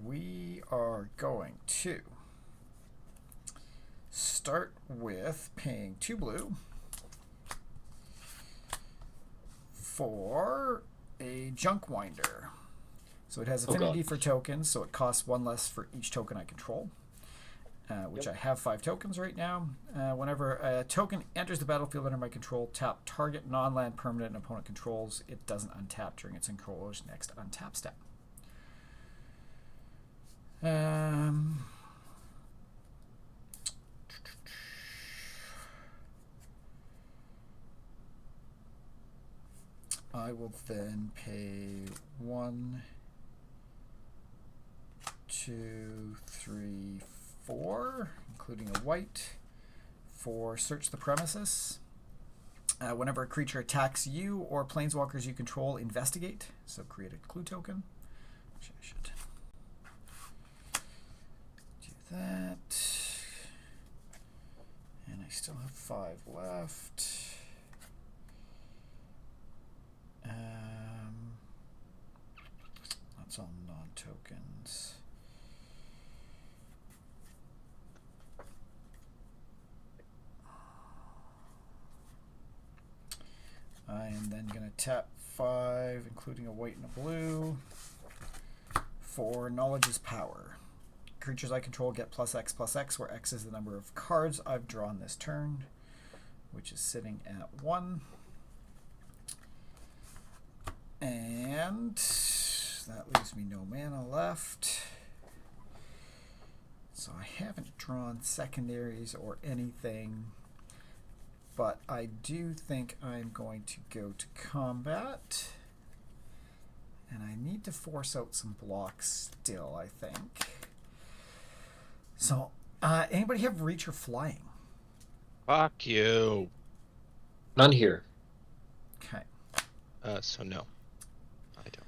We are going to start with paying 2 blue for a junk winder. So it has affinity for tokens, so it costs 1 less for each token I control, which I have 5 tokens right now. Whenever a token enters the battlefield under my control, tap target non-land permanent an opponent controls. It doesn't untap during its controller's next untap step. I will then pay 1, 2, 3, 4, including a white, for search the premises. Whenever a creature attacks you or planeswalkers you control, investigate. So create a clue token, which I should do that. And I still have 5 left. That's all non-tokens. I am then going to tap 5, including a white and a blue, for Knowledge's Power. Creatures I control get +X/+X, where X is the number of cards I've drawn this turn, which is sitting at 1. And that leaves me no mana left. So I haven't drawn secondaries or anything, but I do think I'm going to go to combat. And I need to force out some blocks still, I think. So, anybody have reach or flying? Fuck you. None here. Okay. So no. I don't.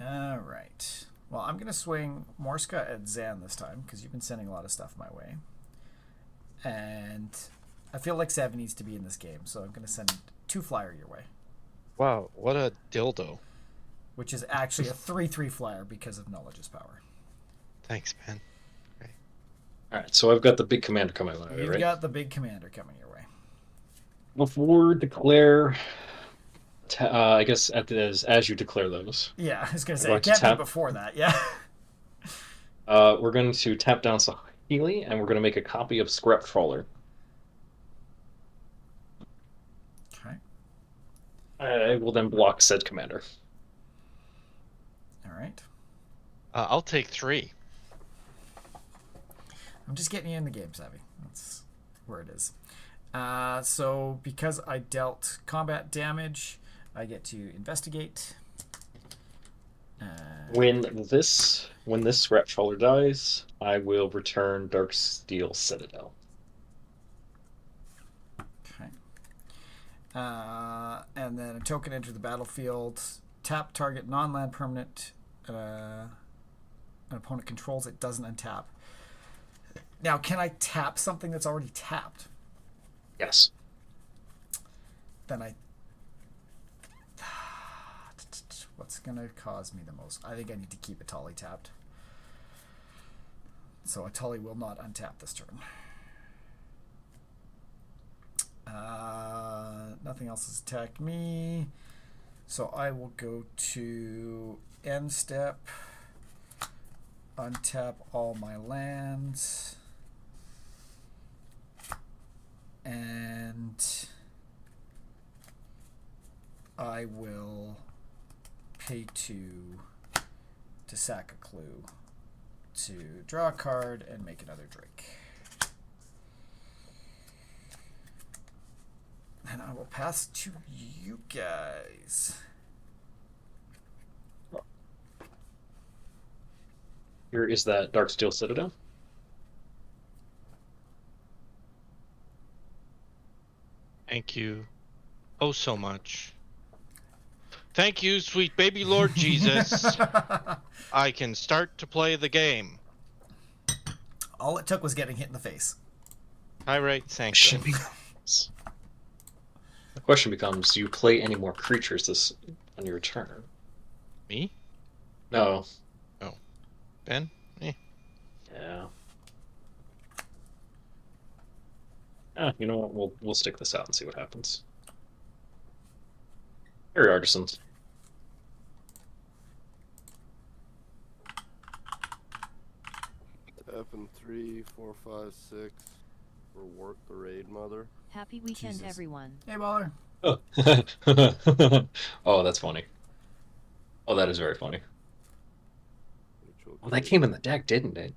All right. Well, I'm going to swing Morska at Zan this time, because you've been sending a lot of stuff my way. And I feel like Sev needs to be in this game, so I'm going to send 2 flyer your way. Wow, what a dildo. Which is actually a 3/3 flyer because of Knowledge's Power. Thanks, man. Alright, so I've got the big commander coming my way, You've right? got the big commander coming your way. Before declare, I guess as you declare those, Yeah, I was going to say, We're it going to can't be tap. before that, yeah. We're going to tap down Sahili, and we're going to make a copy of Scrap Trawler. Okay. I will then block said commander. All right. I'll take 3. I'm just getting you in the game, Savvy. That's where it is. So because I dealt combat damage, I get to investigate. When this Scrap Trawler dies, I will return Darksteel Citadel. Okay. And then a token enters the battlefield. Tap target non-land permanent. An opponent controls it, doesn't untap. Now, can I tap something that's already tapped? Yes. Then what's going to cause me the most? I think I need to keep Atali tapped. So Atali will not untap this turn. Nothing else has attacked me. So I will go to end step, untap all my lands, and I will pay 2 to sack a clue to draw a card and make another Drake. And I will pass to you guys. Here is that Darksteel Citadel. Thank you. Oh, so much. Thank you, sweet baby Lord Jesus. I can start to play the game. All it took was getting hit in the face. Hi, right, Sanctum. question becomes: do you play any more creatures this on your turn? Me? No. Ben? Me? Yeah. You know what? We'll stick this out and see what happens. Harry Artisans. Tapping 3, 4, 5, 6. Rework the raid mother. Happy weekend, Jesus. everyone. Hey, baller. Oh. Oh, that's funny. Oh, that is very funny. Which will Oh, that create- came in the deck, didn't it?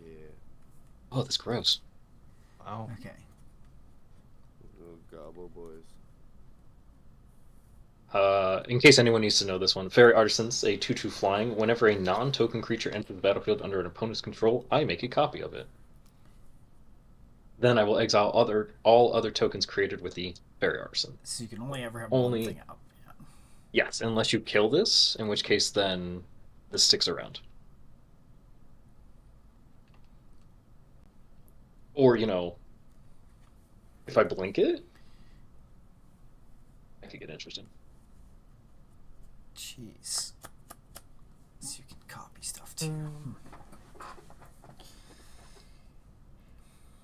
Yeah. Oh, that's gross. Wow. Okay. Little gobble boys. In case anyone needs to know this one, Fairy Artisans, a 2/2 flying. Whenever a non-token creature enters the battlefield under an opponent's control, I make a copy of it. Then I will exile all other tokens created with the Fairy Artisan. So you can only ever have Only- one thing out. Yeah. Yes, unless you kill this, in which case then this sticks around. Or, if I blink it, I could get interesting. Jeez. So you can copy stuff too.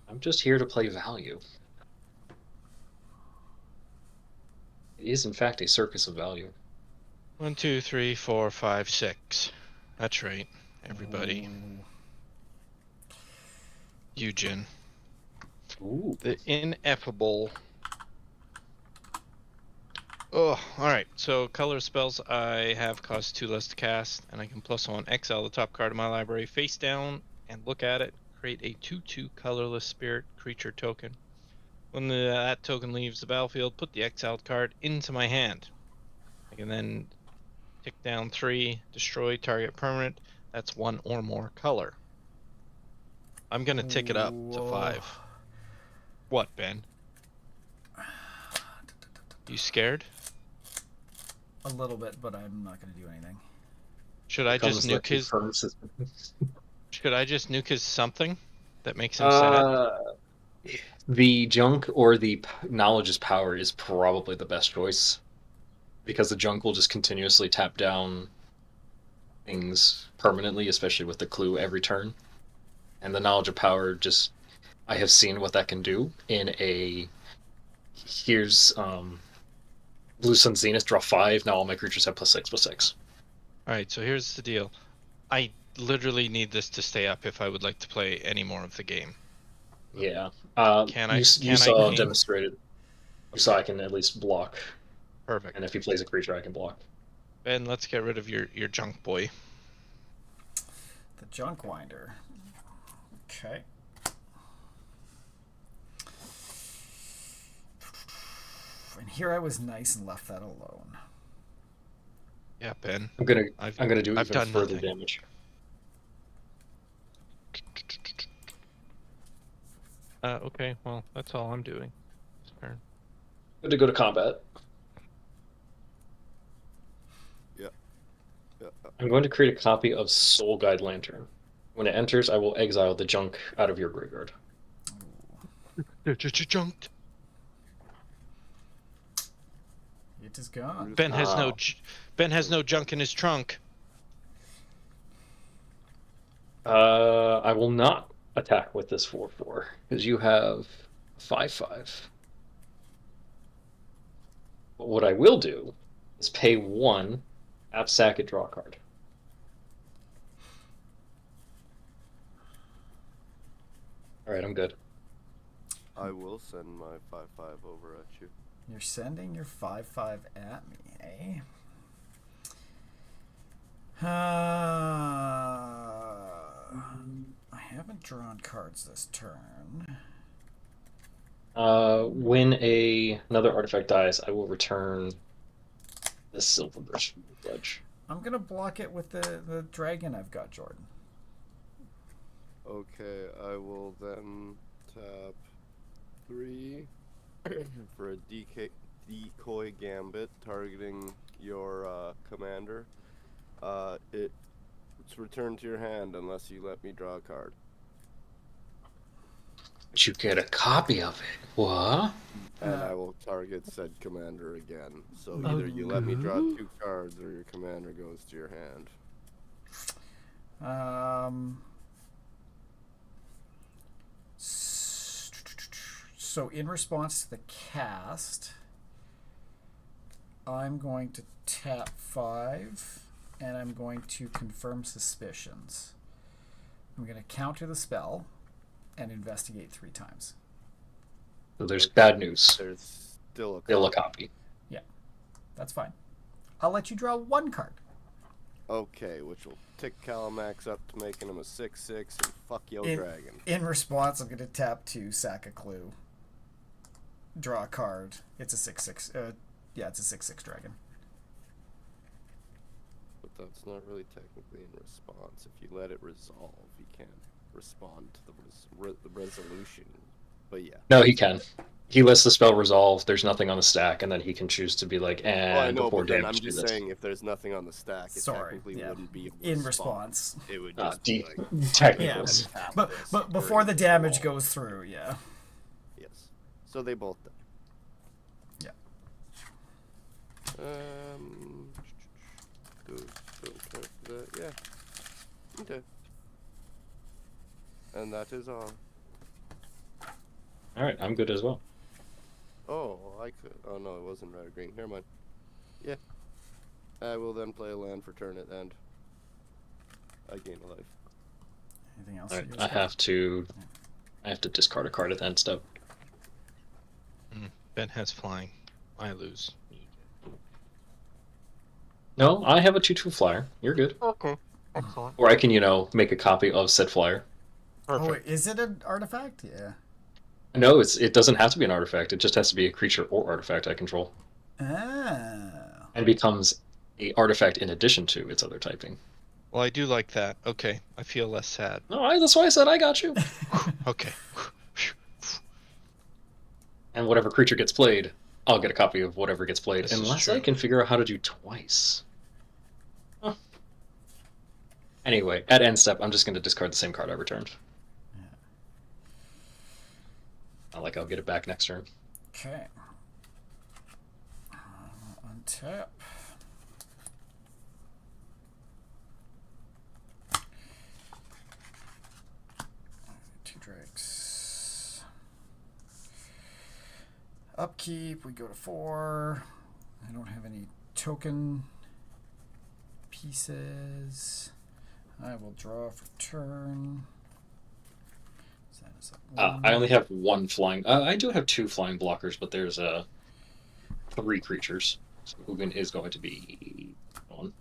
I'm just here to play value. It is, in fact, a circus of value. 1, 2, 3, 4, 5, 6. That's right, everybody. Ooh. Eugen. Ooh. The ineffable. Oh, alright. So, color spells I have cost 2 less to cast, and I can +1 exile the top card of my library face down and look at it. Create a 2/2 colorless spirit creature token. When that token leaves the battlefield, put the exiled card into my hand. I can then tick down 3, destroy target permanent. That's 1 or more color. I'm gonna tick it up to 5. What, Ben? You scared? A little bit, but I'm not going to do anything. Should I just nuke his? Should I just nuke his something that makes him sad? The junk or the knowledge's power is probably the best choice, because the junk will just continuously tap down things permanently, especially with the clue every turn, and the knowledge of power just, I have seen what that can do in a here's Blue Sun Zenith, draw 5, now all my creatures have +6/+6. Alright, so here's the deal. I literally need this to stay up if I would like to play any more of the game. Yeah. Can you I saw gain- demonstrated. You saw I can at least block, Perfect. and if he plays a creature, I can block. Ben, let's get rid of your junk boy. The Junk Winder. Okay. And here I was nice and left that alone. Yeah, Ben. I'm gonna I've do I've even done further nothing. damage. Okay, well, that's all I'm doing. This turn. Good to go to combat. Yeah. I'm going to create a copy of Soul Guide Lantern. When it enters, I will exile the junk out of your graveyard. Junked. It is gone. Ben has no Wow. Ben has no junk in his trunk. I will not attack with this 4/4 because you have 5/5. But what I will do is pay 1, sack it, draw a card. All right, I'm good. I will send my 5/5 over at you. You're sending your 5/5 at me, eh? I haven't drawn cards this turn. When another artifact dies, I will return the Silver Pledge. I'm gonna block it with the dragon I've got, Jordan. Okay, I will then tap 3 for a decoy gambit targeting your commander. It's returned to your hand unless you let me draw a card. But you get a copy of it. What? And I will target said commander again. So Oh, either you let me draw good. 2 cards or your commander goes to your hand. So in response to the cast, I'm going to tap 5, and I'm going to confirm suspicions. I'm going to counter the spell and investigate 3 times. So there's bad news. There's still a Still a copy. copy. That's fine. I'll let you draw 1 card. Okay, which will tick Calamax up to making him a 6/6 and fuck yo dragon. In response, I'm going to tap 2, sack a clue, draw a card. It's a 6/6. Yeah, it's a 6/6 dragon. But that's not really technically in response. If you let it resolve, you can't respond to the resolution. But yeah. No, he can. He lets the spell resolve. There's nothing on the stack, and then he can choose to be like, Oh, I know, before but then damage, I'm do just this. saying if there's nothing on the stack, it technically wouldn't be in response. It would just be like Technicals. Yeah. But before the damage goes through, yeah. yes. So they both die. Yeah. Don't count that. Yeah. Okay. And that is all. All right, I'm good as well. Oh, I could. Oh no, it wasn't red or green. Never mind. Yeah. I will then play a land for turn at end. I gain a life. Anything else? All you right, guys I got? have to discard a card at the end step. Ben has flying. I lose. No, I have a 2/2 flyer. You're good. Okay. Excellent. Or I can, make a copy of said flyer. Oh, Perfect. is it an artifact? Yeah. No, it doesn't have to be an artifact. It just has to be a creature or artifact I control, Ah. and becomes a artifact in addition to its other typing. Well, I do like that. Okay, I feel less sad. No, that's why I said I got you. Okay. And whatever creature gets played, I'll get a copy of whatever gets played, This is unless I true. can figure out how to do twice. Huh. Anyway, at end step, I'm just going to discard the same card I returned. Not like I'll get it back next turn. Okay. Untap. Two drakes. Upkeep, we go to 4. I don't have any token pieces. I will draw for turn. That is a I only have 1 flying. I do have 2 flying blockers, but there's 3 creatures. So Ugin is going to be 1.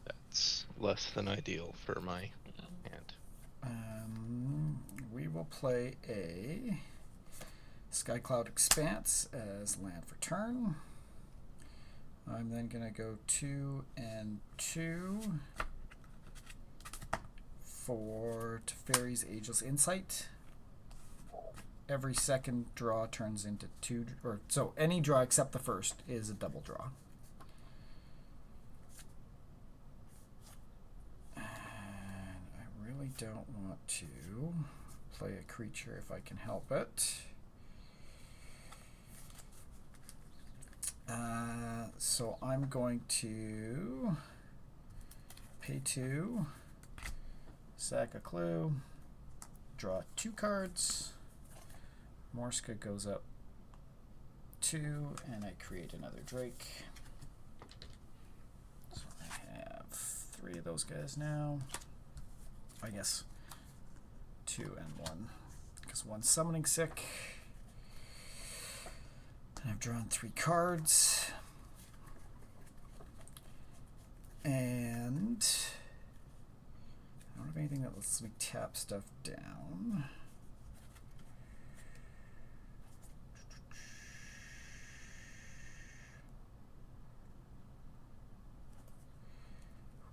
That's less than ideal for my hand. We will play a Skycloud Expanse as land for turn. I'm then going to go 2 and 2 for Teferi's Ageless Insight. Every second draw turns into 2, so any draw except the first is a double draw. And I really don't want to play a creature if I can help it. So I'm going to pay 2, sack a clue, draw 2 cards. Morska goes up 2, and I create another Drake. So I have 3 of those guys now. I guess 2 and 1, because one's summoning sick. And I've drawn 3 cards. And I don't have anything that lets me tap stuff down.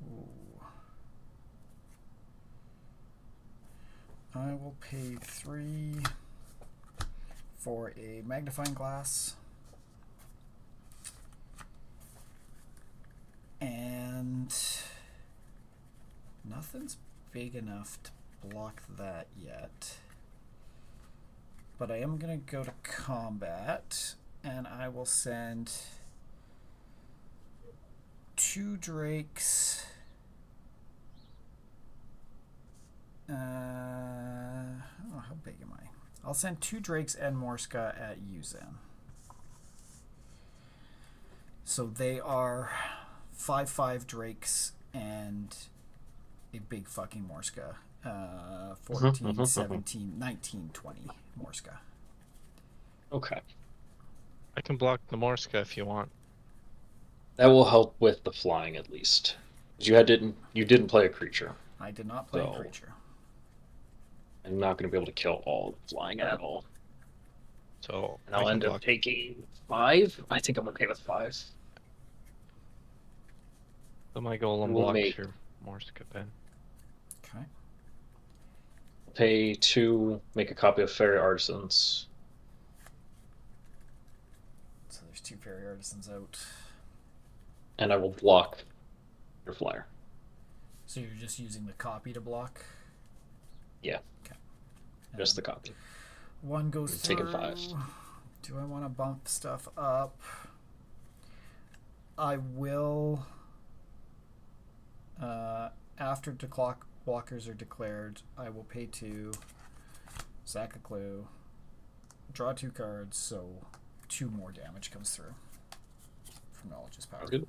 Ooh. I will pay 3 for a magnifying glass. And nothing's big enough to block that yet. But I am going to go to combat, and I will send 2 drakes. Oh, how big am I? I'll send 2 drakes and Morska at Yuzan. So they are 5/5 drakes and a big fucking Morska. 14, 17, 19, 20 Morska. Okay. I can block the Morska if you want. That will help with the flying at least. 'Cause you didn't play a creature. I did not play So- a creature. I'm not going to be able to kill all the flying at all. So And I I'll can end up block. taking 5. I think I'm okay with 5. So my golem We'll blocks make- your Morska then. Okay. Pay 2, make a copy of Fairy Artisans. So there's 2 fairy artisans out. And I will block your flyer. So you're just using the copy to block? Yeah. Okay. Just the And copy. 1 goes You're through. taking 5. Do I want to bump stuff up? I will. After the clock blockers are declared, I will pay 2, sack a clue, draw 2 cards, so 2 more damage comes through from Knowledge's Power. Sounds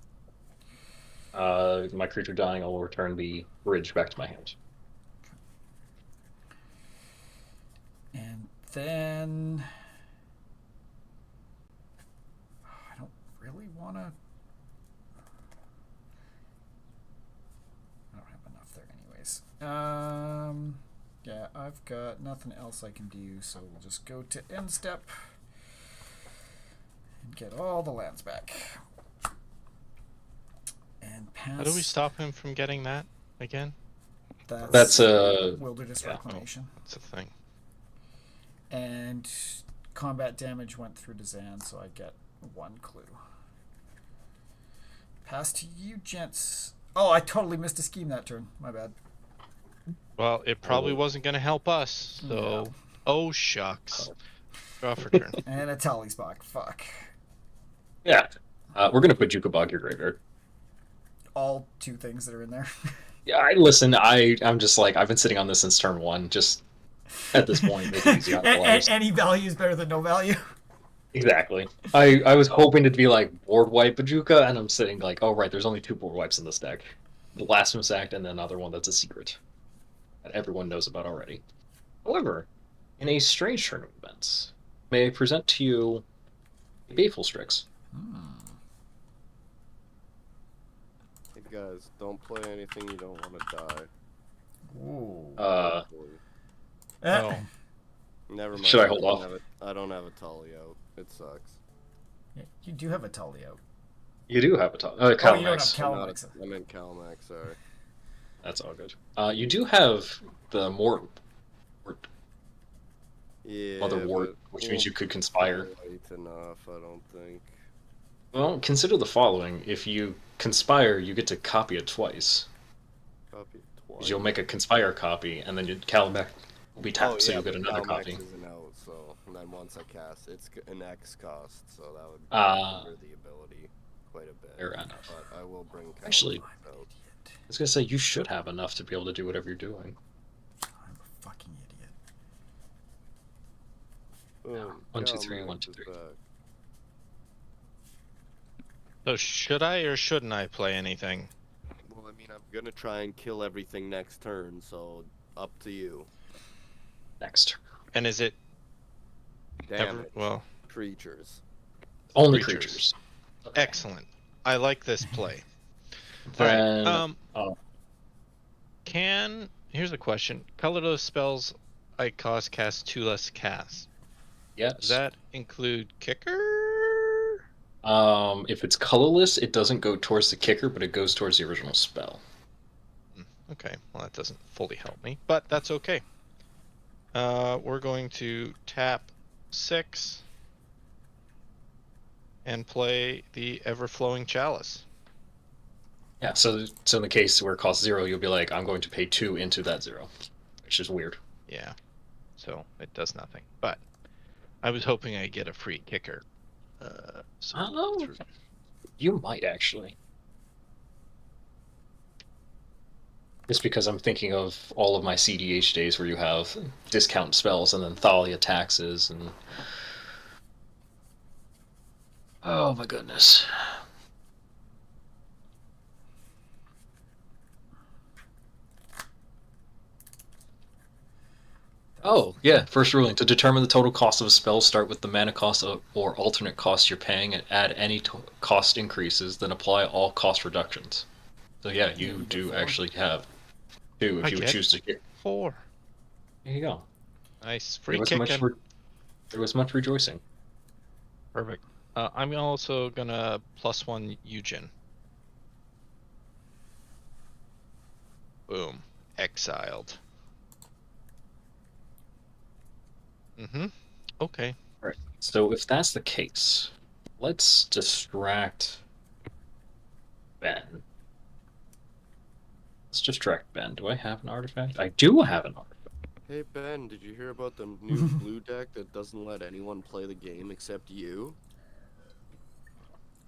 good. My creature dying, I will return the bridge back to my hand. And then I don't really want to. I don't have enough there, anyways. Yeah, I've got nothing else I can do, so we'll just go to end step and get all the lands back. And pass. How do we stop him from getting that again? That's a Wilderness yeah. Reclamation. That's a thing. And combat damage went through to Zan, so I get 1 clue. Pass to you, gents. Oh, I totally missed a scheme that turn. My bad. Well, it probably wasn't going to help us, so... Oh, shucks. Draw for turn. And a Talisbach. Fuck. Yeah. We're gonna put Jukabog your graveyard. All 2 things that are in there. Yeah, I'm just like, I've been sitting on this since turn 1, just at this point, make it easy on the players. Any value is better than no value. Exactly. I was hoping to be like board wipe Bajuka, and I'm sitting like, oh right, there's only 2 board wipes in this deck. The Blasphemous Act and then another one that's a secret. That everyone knows about already. However, in a strange turn of events, may I present to you a Baleful Strix. Hey guys, don't play anything you don't want to die. Ooh. Oh. Never mind. Should I hold off? I don't have a Tully out. It sucks. Yeah, you do have a Tully out. You do have a Oh, you don't have Calamax. Calamax. I meant Calmax, sorry. That's all good. You do have the Mort, Yeah. Mother Wart, which means you could conspire. Late enough, I don't think. Well, consider the following. If you conspire, you get to copy it twice. Copy it twice. 'Cause you'll make a conspire copy, and then your Calamax will be tapped, so you'll get but another Calmax copy. isn't out, so and then once I cast, it's an X cost, so that would under the ability quite a bit. Fair enough. But I will bring Calmax Actually- out. I was gonna say, you should have enough to be able to do whatever you're doing. I'm a fucking idiot. Boom. 1, 2, 3, Calmax 1, 2, is 3. back. So should I or shouldn't I play anything? Well, I mean, I'm gonna try and kill everything next turn, so up to you. Next. And is it Damn ever... it. Well, Creatures. Only Creatures. creatures. excellent. I like this play. Then, Alright, oh. Here's a question. Colorless spells I cast 2 less cast. Yes. Does that include kicker? If it's colorless, it doesn't go towards the kicker, but it goes towards the original spell. Okay, well that doesn't fully help me, but that's okay. We're going to tap 6 and play the Ever-Flowing Chalice. Yeah, so in the case where it costs 0, you'll be like, I'm going to pay 2 into that 0. Which is weird. Yeah, so it does nothing. But I was hoping I'd get a free kicker. So Oh, you might actually. Just because I'm thinking of all of my CDH days where you have discount spells and then Thalia taxes and... Oh my goodness. Oh, yeah, first ruling. To determine the total cost of a spell, start with the mana cost or alternate costs you're paying and add any cost increases, then apply all cost reductions. So yeah, you do actually have 2 if I you would get choose to get... 4. There you go. Nice. There Free was much kicking. there was much rejoicing. Perfect. I'm also gonna +1 Eugen. Boom. Exiled. Okay. Alright, so if that's the case, let's distract Ben. Let's distract Ben. Do I have an artifact? I do have an artifact. Hey Ben, did you hear about the new blue deck that doesn't let anyone play the game except you?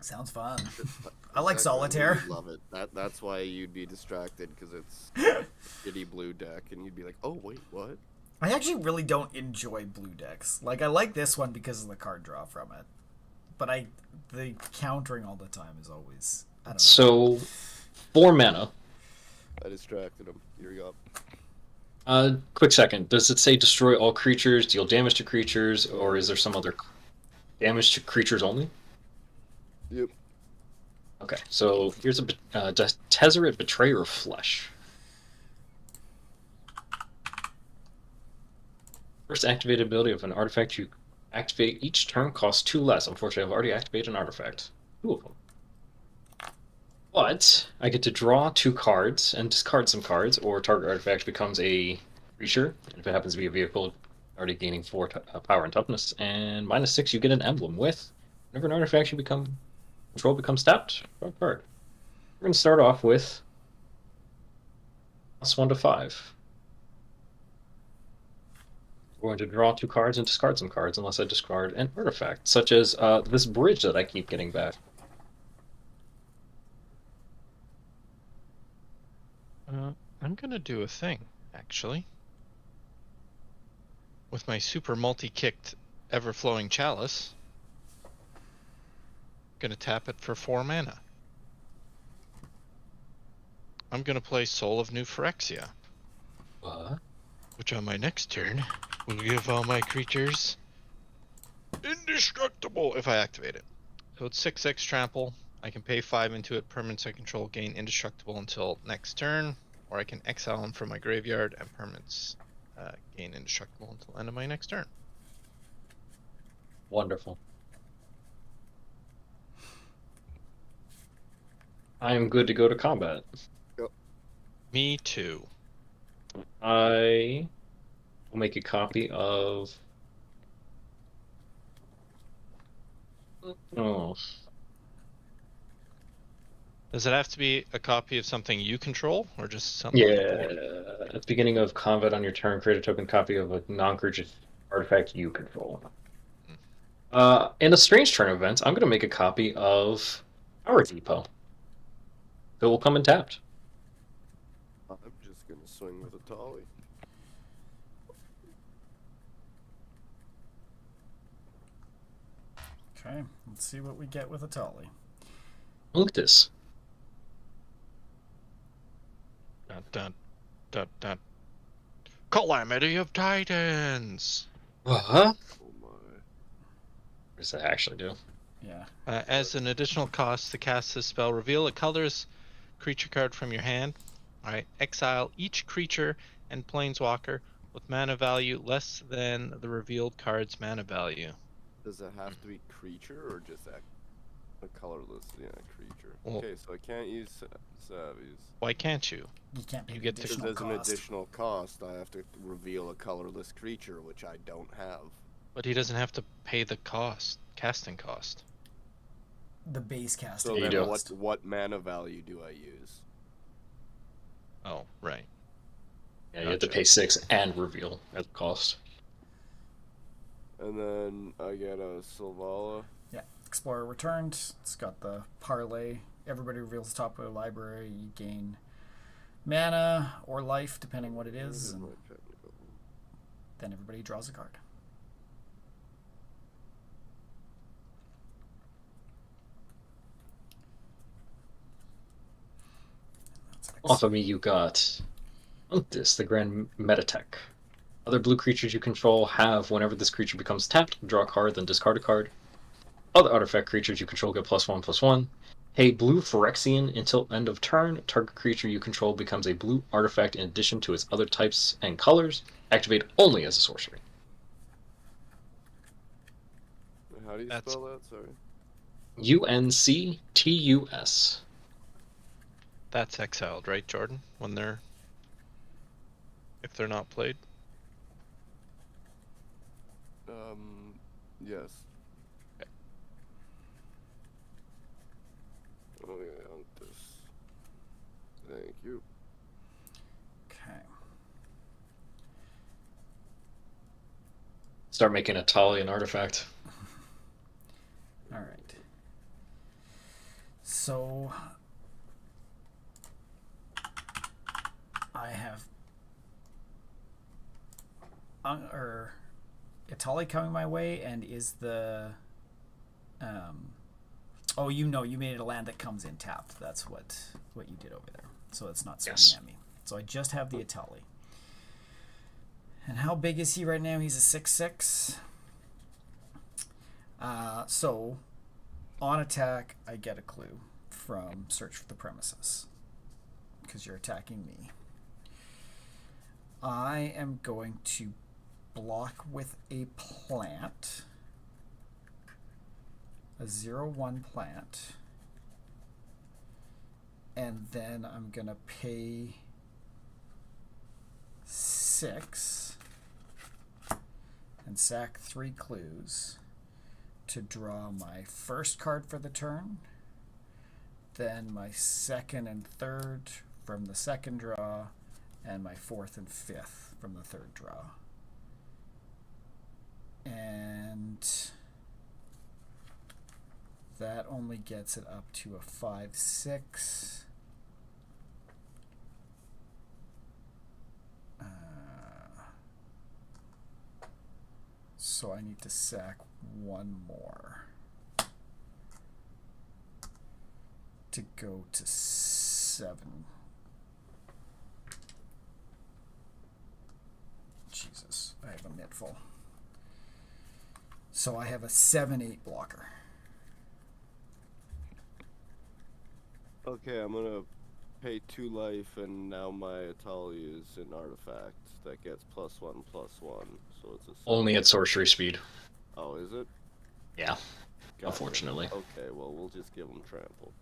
Sounds fun. That- I like exactly, solitaire. you'd love it. That's why you'd be distracted, because it's shitty blue deck, and you'd be like, oh wait, what? I actually really don't enjoy blue decks. Like, I like this one because of the card draw from it. But the countering all the time is always... I don't know. So, 4 mana. I distracted him. Here you go. Quick second. Does it say destroy all creatures, deal damage to creatures, or is there some other damage to creatures only? Yep. Okay, so here's a Tezzeret Betrayer of Flesh. First activated ability of an artifact you activate each turn costs 2 less. Unfortunately, I've already activated an artifact. 2 of them. But I get to draw 2 cards and discard some cards, or target artifact becomes a creature. If it happens to be a vehicle, already gaining 4 power and toughness. And -6, you get an emblem with. Whenever an artifact you control becomes tapped, draw a card. We're going to start off with +1 to 5. We're going to draw 2 cards and discard some cards unless I discard an artifact, such as this bridge that I keep getting back. I'm gonna do a thing, actually. With my super multi-kicked ever-flowing chalice. Gonna tap it for 4 mana. I'm gonna play Soul of New Phyrexia. What? Which on my next turn will give all my creatures indestructible if I activate it. So it's 6/6 trample. I can pay 5 into it, permanents I control gain indestructible until next turn, or I can exile them from my graveyard and permanents gain indestructible until end of my next turn. Wonderful. I am good to go to combat. Me too. I will make a copy of... Oh. Does it have to be a copy of something you control, or just something on the board? Yeah. At the beginning of combat on your turn, create a token copy of a non-creature artifact you control. In a strange turn event, I'm going to make a copy of Power Depot. It will come in tapped. I'm just gonna swing with a Tolly. Okay, let's see what we get with a Tolly. Look at this. Dun, dun, dun, dun. Calamity of Titans! What? Oh my. What does that actually do? Yeah. As an additional cost to cast this spell, reveal a colorless creature card from your hand. Alright, exile each creature and planeswalker with mana value less than the revealed card's mana value. Does it have to be creature or just a colorless creature? Well- Okay, so I can't use Savies. Why can't you? You can't pay You the get to- Because additional as an cost. additional cost, I have to reveal a colorless creature, which I don't have. But he doesn't have to pay the cost, casting cost. The base casting. So Yeah, you then do. what mana value do I use? Oh, right. Yeah, you have to Gotcha. pay 6 and reveal at cost. And then I get a Sylvala. Yeah. Explorer returned. It's got the parlay. Everybody reveals the top of the library. You gain mana or life, depending what it is. And then everybody draws a card. Off of me, you got this, the Grand Metatech. Other blue creatures you control have, whenever this creature becomes tapped, draw a card, then discard a card. Other artifact creatures you control get +1/+1. Hey, blue Phyrexian, until end of turn, target creature you control becomes a blue artifact in addition to its other types and colors. Activate only as a sorcery. How do you spell that? Sorry. UNCTUS. That's exiled, right, Jordan? When they're... if they're not played? Yes. Oh, yeah, on this. Thank you. Okay. Start making a Talion artifact. All right. So I have Itali coming my way, and is the oh, you made it a land that comes in tapped. That's what you did over there. So it's not swinging Yes. at me. So I just have the Itali. And how big is he right now? He's a 6/6. So on attack, I get a clue from Search for the Premises because you're attacking me. I am going to block with a plant, a 0/1 plant, and then I'm going to pay 6 and sack 3 clues to draw my first card for the turn, then my second and third from the second draw, and my fourth and fifth from the third draw. And that only gets it up to a 5/6. So I need to sack 1 more to go to 7. Jesus, I have a mitt full. So I have a 7/8 blocker. Okay, I'm gonna pay 2 life, and now my Atali is an artifact that gets +1/+1. So it's a Only at sorcery speed. Oh, is it? Yeah, Gotcha. unfortunately. Okay, well, we'll just give him trample.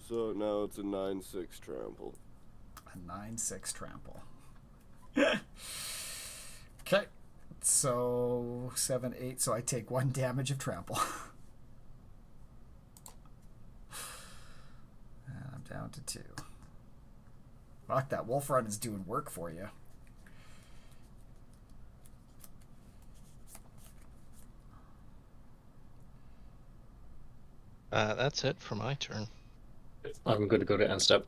So now it's a 9/6 trample. A 9/6 trample. Okay, so 7/8. So I take 1 damage of trample. And I'm down to 2. Fuck, that wolf run is doing work for you. That's it for my turn. I'm good to go to end step.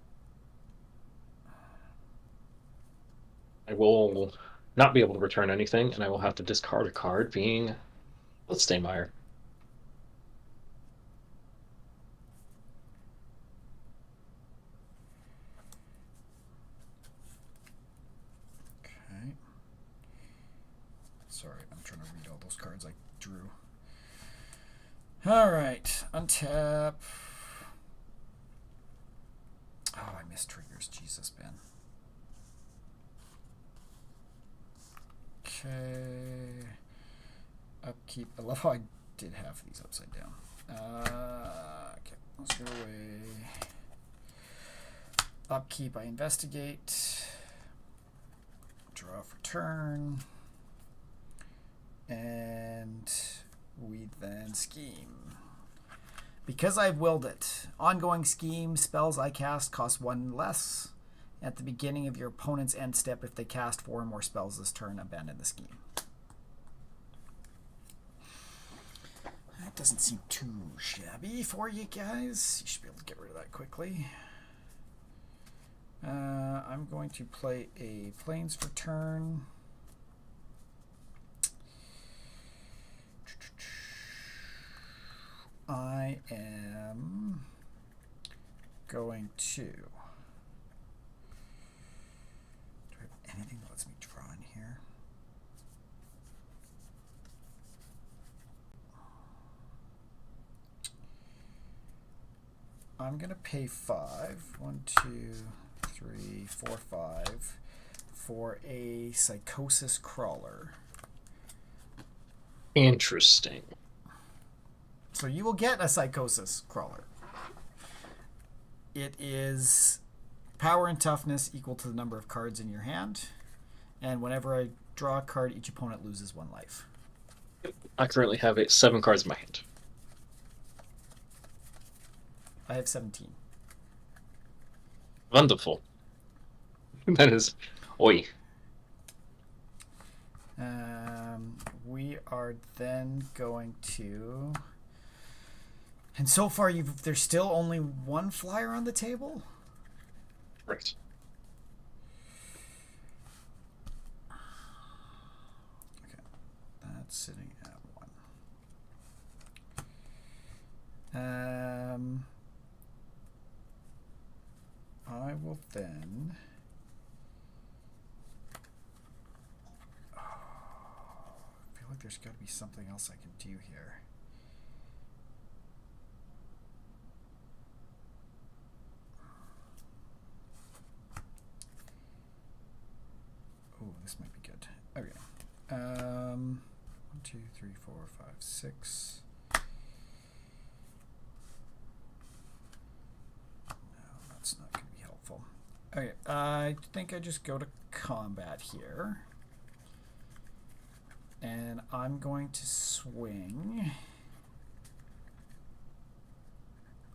I will not be able to return anything, and I will have to discard a card, being Bloodstainmire. Okay. Sorry, I'm trying to read all those cards I drew. Alright, untap. Oh, I missed triggers. Jesus, Ben. Okay. Upkeep. I love how I did have these upside down. Okay, let's go away. Upkeep, I investigate. Draw for turn. And we then scheme. Because I've willed it, ongoing scheme spells I cast cost 1 less, At the beginning of your opponent's end step, if they cast 4 or more spells this turn, abandon the scheme. That doesn't seem too shabby for you guys. You should be able to get rid of that quickly. I'm going to play a Plains Return. I am going to... Do I have anything that lets me draw in here? I'm going to pay 5. 1, 2, 3, 4, 5 for a Psychosis Crawler. Interesting. So you will get a Psychosis Crawler. It is power and toughness equal to the number of cards in your hand. And whenever I draw a card, each opponent loses 1 life. I currently have 7 cards in my hand. I have 17. Wonderful. That is... Oi. We are then going to... And so far, there's still only 1 flyer on the table? Right. Okay. That's sitting at 1. I will then... I feel like there's got to be something else I can do here. Oh, this might be good. Okay. 1, 2, 3, 4, 5, 6. No, that's not going to be helpful. Okay, I think I just go to combat here. And I'm going to swing.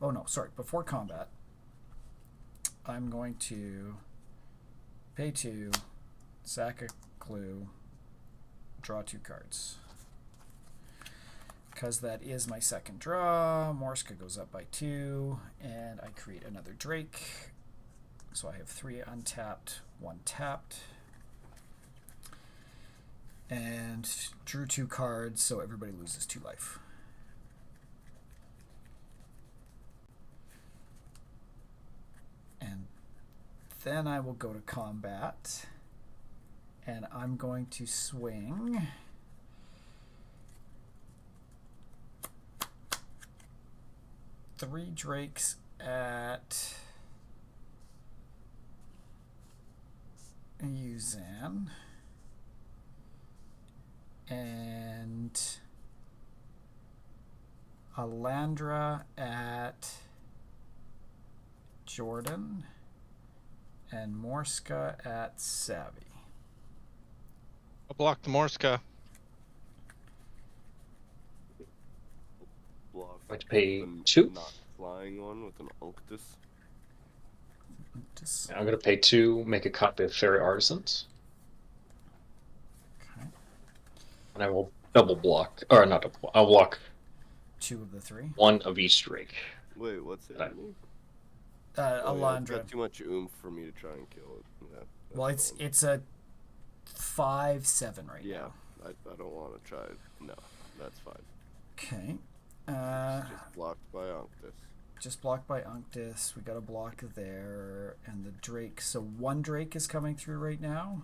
Oh no, sorry, before combat, I'm going to pay 2, sack a clue, draw 2 cards. Because that is my second draw, Morska goes up by 2, and I create another Drake. So I have 3 untapped, 1 tapped. And drew 2 cards, so everybody loses 2 life. And then I will go to combat, and I'm going to swing three Drakes at Yuzan. And Alandra at Jordan, and Morska at Savvy. I'll block the Morska. Block. I'd like to pay the 2. Not flying one with an Unctus. Just, I'm going to pay 2, make a copy of Fairy Artisans. okay. And I will double block. Or not double block. I'll block 2 of the 3. 1 of each Drake. Wait, what's it? Right. Oh, yeah, it's Alandra. got too much oomph for me to try and kill it. Yeah, Well, that's it's fine. a 5/7 right Yeah, now. I don't want to try it. No, that's fine. Okay. It's just blocked by Unctus. Just blocked by Unctus. We got a block there, and the Drake. So 1 Drake is coming through right now.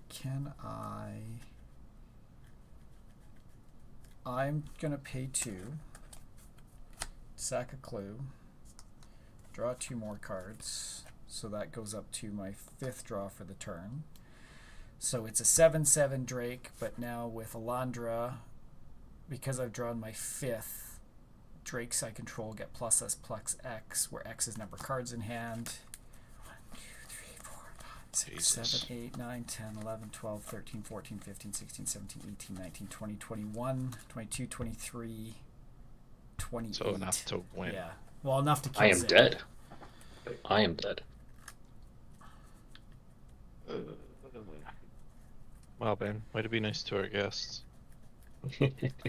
Can I'm gonna pay 2, sack a clue, draw 2 more cards, so that goes up to my 5th draw for the turn. So it's a 7/7 Drake, but now with Alandra, because I've drawn my 5th, Drakes I control get +S plus X, where X is number of cards in hand. 1, 2, 3, 4, 5, 6, Jesus. 7, 8, 9, 10, 11, 12, 13, 14, 15, 16, 17, 18, 19, 20, 21, 22, 23, 28. So enough to win. Yeah. Well, enough to kill I am Sam. dead. I am dead. Well, Ben, way to be nice to our guests.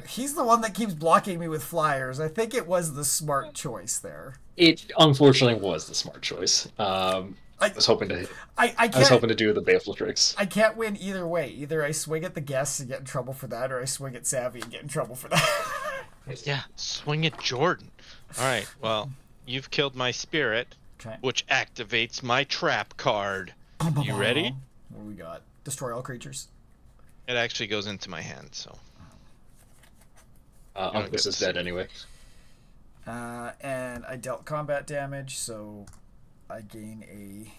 He's the one that keeps blocking me with flyers. I think it was the smart choice there. It unfortunately was the smart choice. I was hoping to. I I was hoping can't. to do the baleful tricks. I can't win either way. Either I swing at the guests and get in trouble for that, or I swing at Savvy and get in trouble for that. Yeah, swing at Jordan. All right, well, you've killed my spirit, Okay. which activates my trap card. You ready? What do we got? Destroy all creatures. It actually goes into my hand, so. Uncas is dead anyway. And I dealt combat damage, so I gain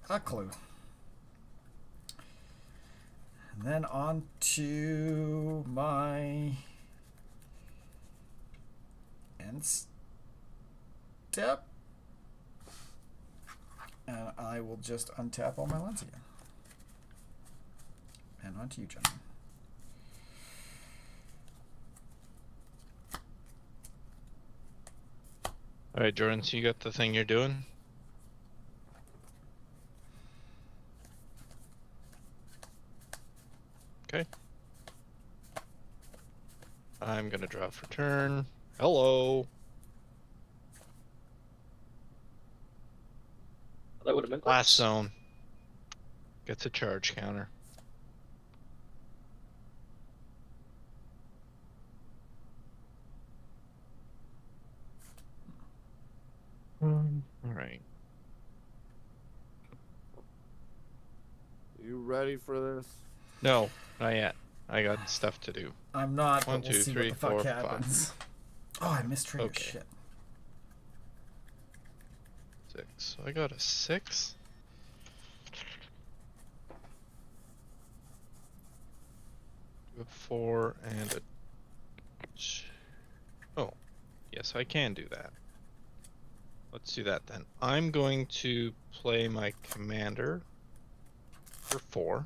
a clue. And then on to my end step. And I will just untap all my lands again. And on to you, gentlemen. All right, Jordan, so you got the thing you're doing? Okay. I'm gonna draw for turn. Hello. That would have been Last zone. Gets a charge counter. All right. You ready for this? No, not yet. I got stuff to do. I'm not, One, but we'll two, see three, what the fuck four, happens. Oh, I mistriggered. Okay. Shit. 6. So I got a 6. A 4 and a. Oh, yes, I can do that. Let's do that then. I'm going to play my commander for 4.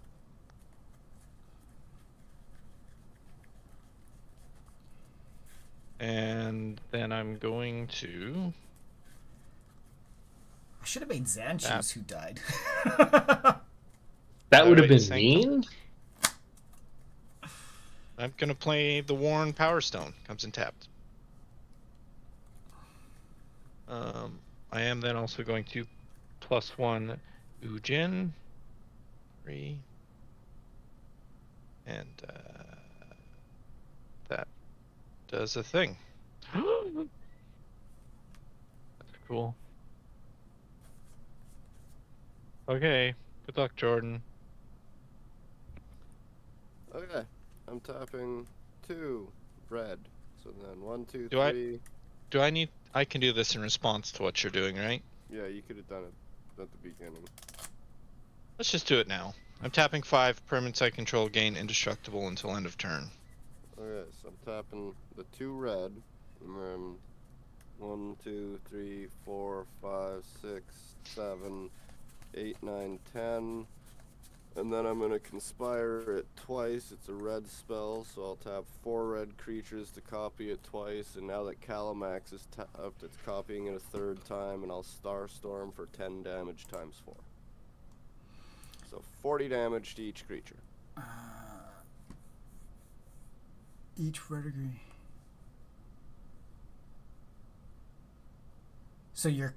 And then I'm going to. I should have made Zanchoose who died. That would have Wait, been mean. I'm gonna play the Worn Power Stone. Comes in tapped. I am then also going to +1 Ujin. 3. And that does a thing. That's cool. Okay. Good luck, Jordan. Okay, I'm tapping 2 red. So then 1, 2, Do I- 3. Do I need? I can do this in response to what you're doing, right? Yeah, you could have done it at the beginning. Let's just do it now. I'm tapping 5. Permanents I control gain indestructible until end of turn. Okay, so I'm tapping the 2 red, and then 1, 2, 3, 4, 5, 6, 7, 8, 9, 10. And then I'm going to conspire it twice. It's a red spell, so I'll tap 4 red creatures to copy it twice. And now that Calamax is tapped, it's copying it a 3rd time, and I'll Starstorm for 10 damage times 4. So 40 damage to each creature. Each vertebrae. So you're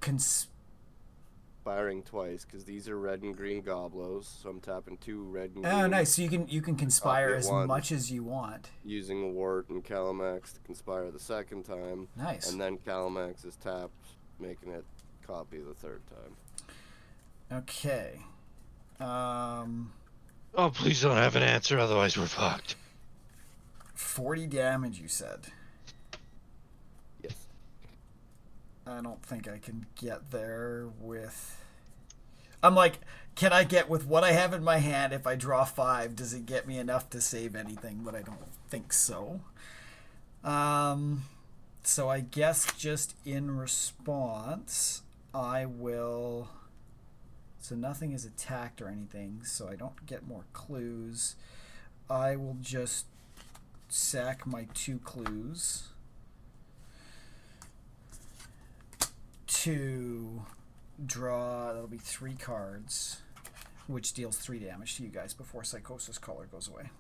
Firing twice, because these are red and green goblos, so I'm tapping 2 red and green. Oh, nice. So you can conspire Copy at as once. much as you want. Using a Wart and Calamax to conspire the 2nd time. Nice. And then Calamax is tapped, making it copy the 3rd time. Okay. Oh, please don't have an answer, otherwise we're fucked. 40 damage, you said. Yes. I don't think I can get there with... I'm like, can I get with what I have in my hand? If I draw 5, does it get me enough to save anything? But I don't think so. So I guess just in response, I will... So nothing is attacked or anything, so I don't get more clues. I will just sack my 2 clues. to draw, that'll be 3 cards, which deals 3 damage to you guys before Psychosis Color goes away.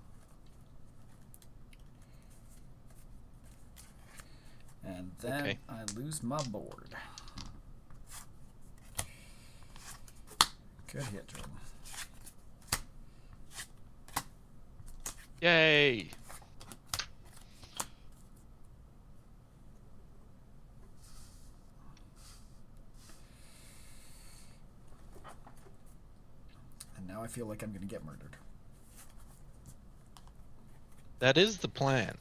And then Okay. I lose my board. Good hit, Jordan. Yay! And now I feel like I'm going to get murdered. That is the plan.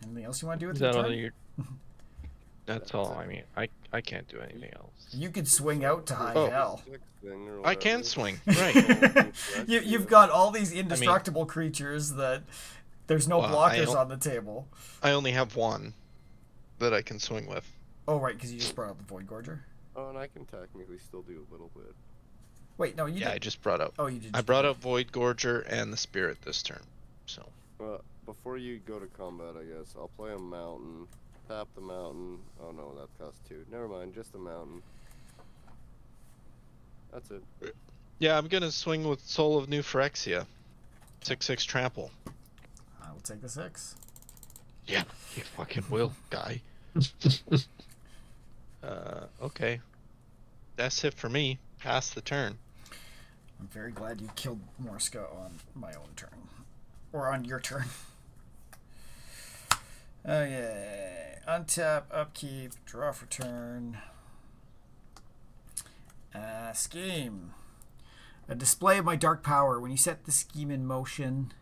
Anything else you want to do with Is your that all turn? your... That's all. I mean, I can't do anything else. You could swing out to high Oh. hell. I can swing, right? You've got all these indestructible creatures that there's no Well, I blockers don't- on the table. I only have one that I can swing with. Oh, right, because you just brought up the Void Gorger. Oh, and I can technically still do a little bit. Wait, no, you Yeah, I did. just brought up. Oh, you did. I brought up Void Gorger and the Spirit this turn. So Well, before you go to combat, I guess I'll play a mountain. Tap the mountain. Oh no, that costs 2. Never mind, just a mountain. That's it. yeah, I'm gonna swing with Soul of New Phyrexia. 6/6 trample. I will take the 6. Yeah, you fucking will, guy. Okay. That's it for me. Pass the turn. I'm very glad you killed Morska on my own turn. Or on your turn. Okay. Untap, upkeep, draw for turn. Scheme. A display of my dark power. When you set the scheme in motion.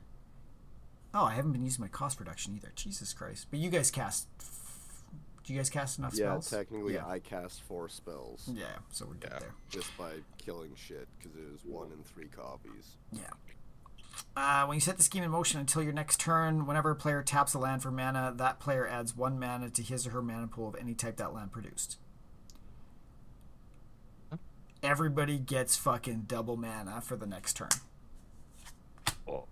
Oh, I haven't been using my cost reduction either. Jesus Christ. But you guys cast. Do you guys cast enough Yeah, spells? technically Yeah. I cast 4 spells Yeah, so we're good Yeah. there. just by killing shit because it was 1 in 3 copies. Yeah. When you set the scheme in motion until your next turn, whenever a player taps a land for mana, that player adds 1 mana to his or her mana pool of any type that land produced. Everybody gets fucking double mana for the next turn. Well,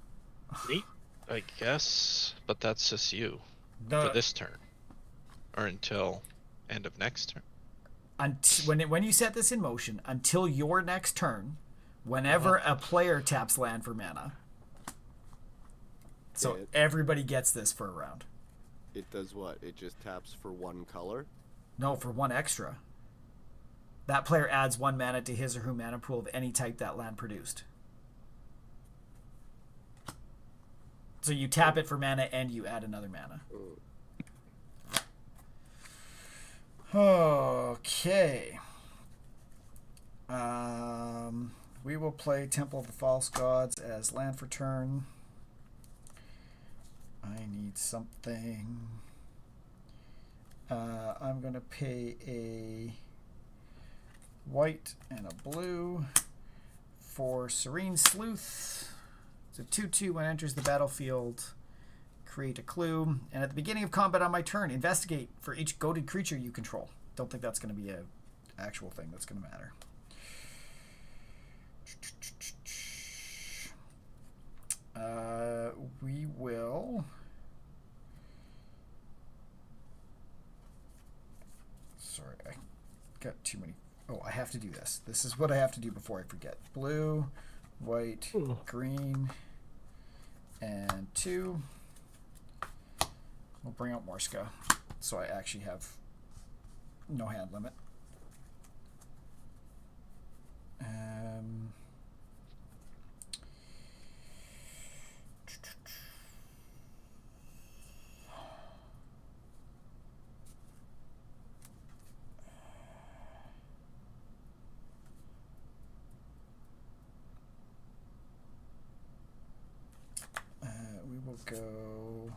neat, I guess, but that's just you The, for this turn, or until end of next turn. when you set this in motion, until your next turn, whenever a player taps land for mana. So Yeah, everybody gets this for a round. It does what? It just taps for 1 color? No, for 1 extra. That player adds 1 mana to his or her mana pool of any type that land produced. So you tap it for mana and you add another mana. Okay. We will play Temple of the False Gods as land for turn. I need something. I'm going to pay a white and a blue for Serene Sleuth. It's a 2/2 when it enters the battlefield. Create a clue. And at the beginning of combat on my turn, investigate for each goated creature you control. Don't think that's going to be a actual thing that's going to matter. We will... Sorry, I got too many... Oh, I have to do this. This is what I have to do before I forget. Blue, white, green, and 2. We'll bring out Morska, so I actually have no hand limit. We will go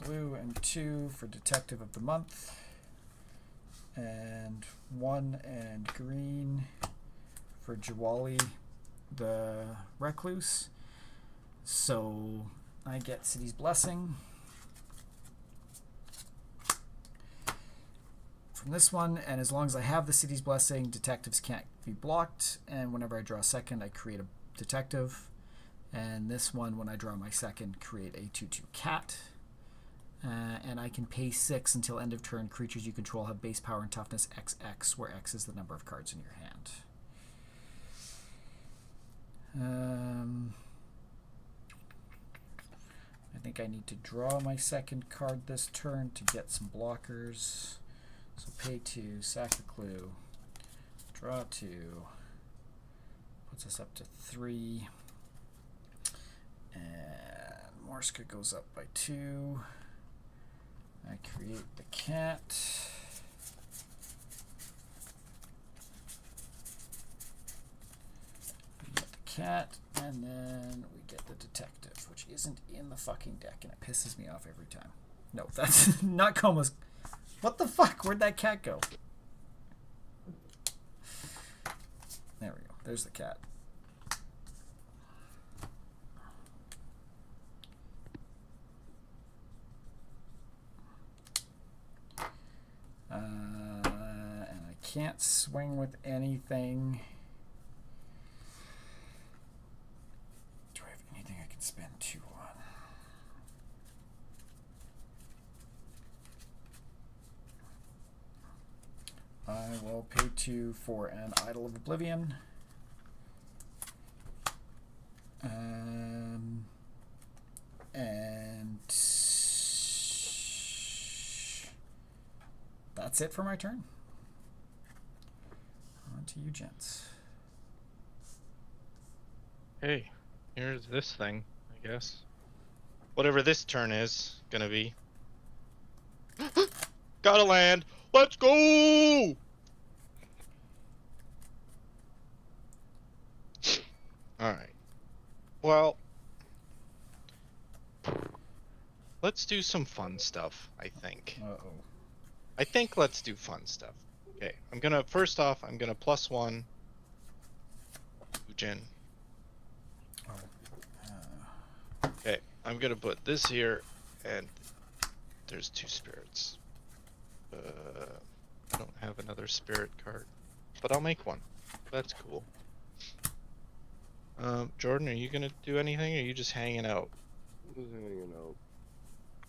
blue and 2 for Detective of the Month, and 1 and green for Jawali the Recluse. So I get City's Blessing. From this one, and as long as I have the City's Blessing, detectives can't be blocked, and whenever I draw a second, I create a detective. And this one, when I draw my second, create a 2/2 cat. And I can pay 6 until end of turn. Creatures you control have base power and toughness XX, where X is the number of cards in your hand. I think I need to draw my second card this turn to get some blockers. So pay 2, sack a clue, draw 2, puts us up to 3, and Morska goes up by 2. I create the cat. We get the cat, and then we get the detective, which isn't in the fucking deck, and it pisses me off every time. No, that's not Coma's. What the fuck? Where'd that cat go? There we go. There's the cat. And I can't swing with anything. Do I have anything I can spend 2 on? I will pay 2 for an Idol of Oblivion. And that's it for my turn. On to you, gents. Hey, here's this thing, I guess. Whatever this turn is gonna be. Gotta land. Let's go! Alright. Well, let's do some fun stuff, I think. Uh-oh. I think let's do fun stuff. Okay, first off, I'm gonna +1 Ujin. Okay, I'm gonna put this here, and there's 2 spirits. I don't have another spirit card, but I'll make one. That's cool. Jordan, are you gonna do anything, or are you just hanging out? Just hanging out.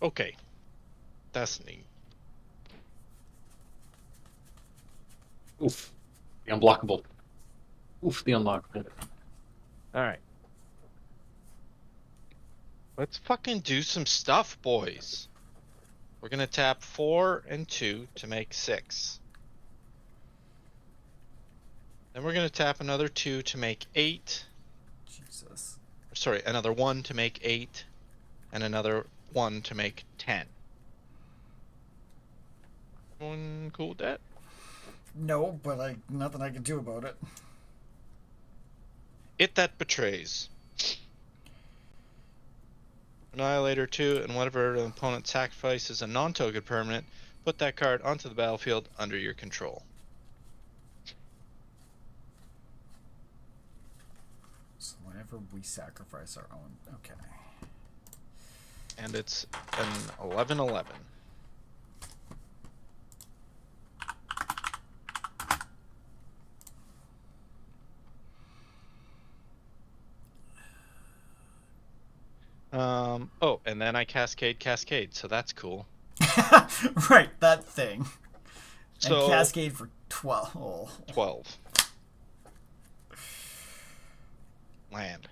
Okay, that's neat. Oof. The unblockable. Oof, the unlockable. Alright. Let's fucking do some stuff, boys. We're gonna tap 4 and 2 to make 6. Then we're gonna tap another 2 to make 8. Jesus. Sorry, another 1 to make 8. And another 1 to make 10. Everyone cool with that? No, but nothing I can do about it. It that betrays. Annihilator 2, and whatever an opponent sacrifices a non-token permanent, put that card onto the battlefield under your control. So whenever we sacrifice our own... Okay. And it's an 11/11. Oh, and then I cascade, so that's cool. Right, that thing. So, and cascade for 12. Oh. 12. Land.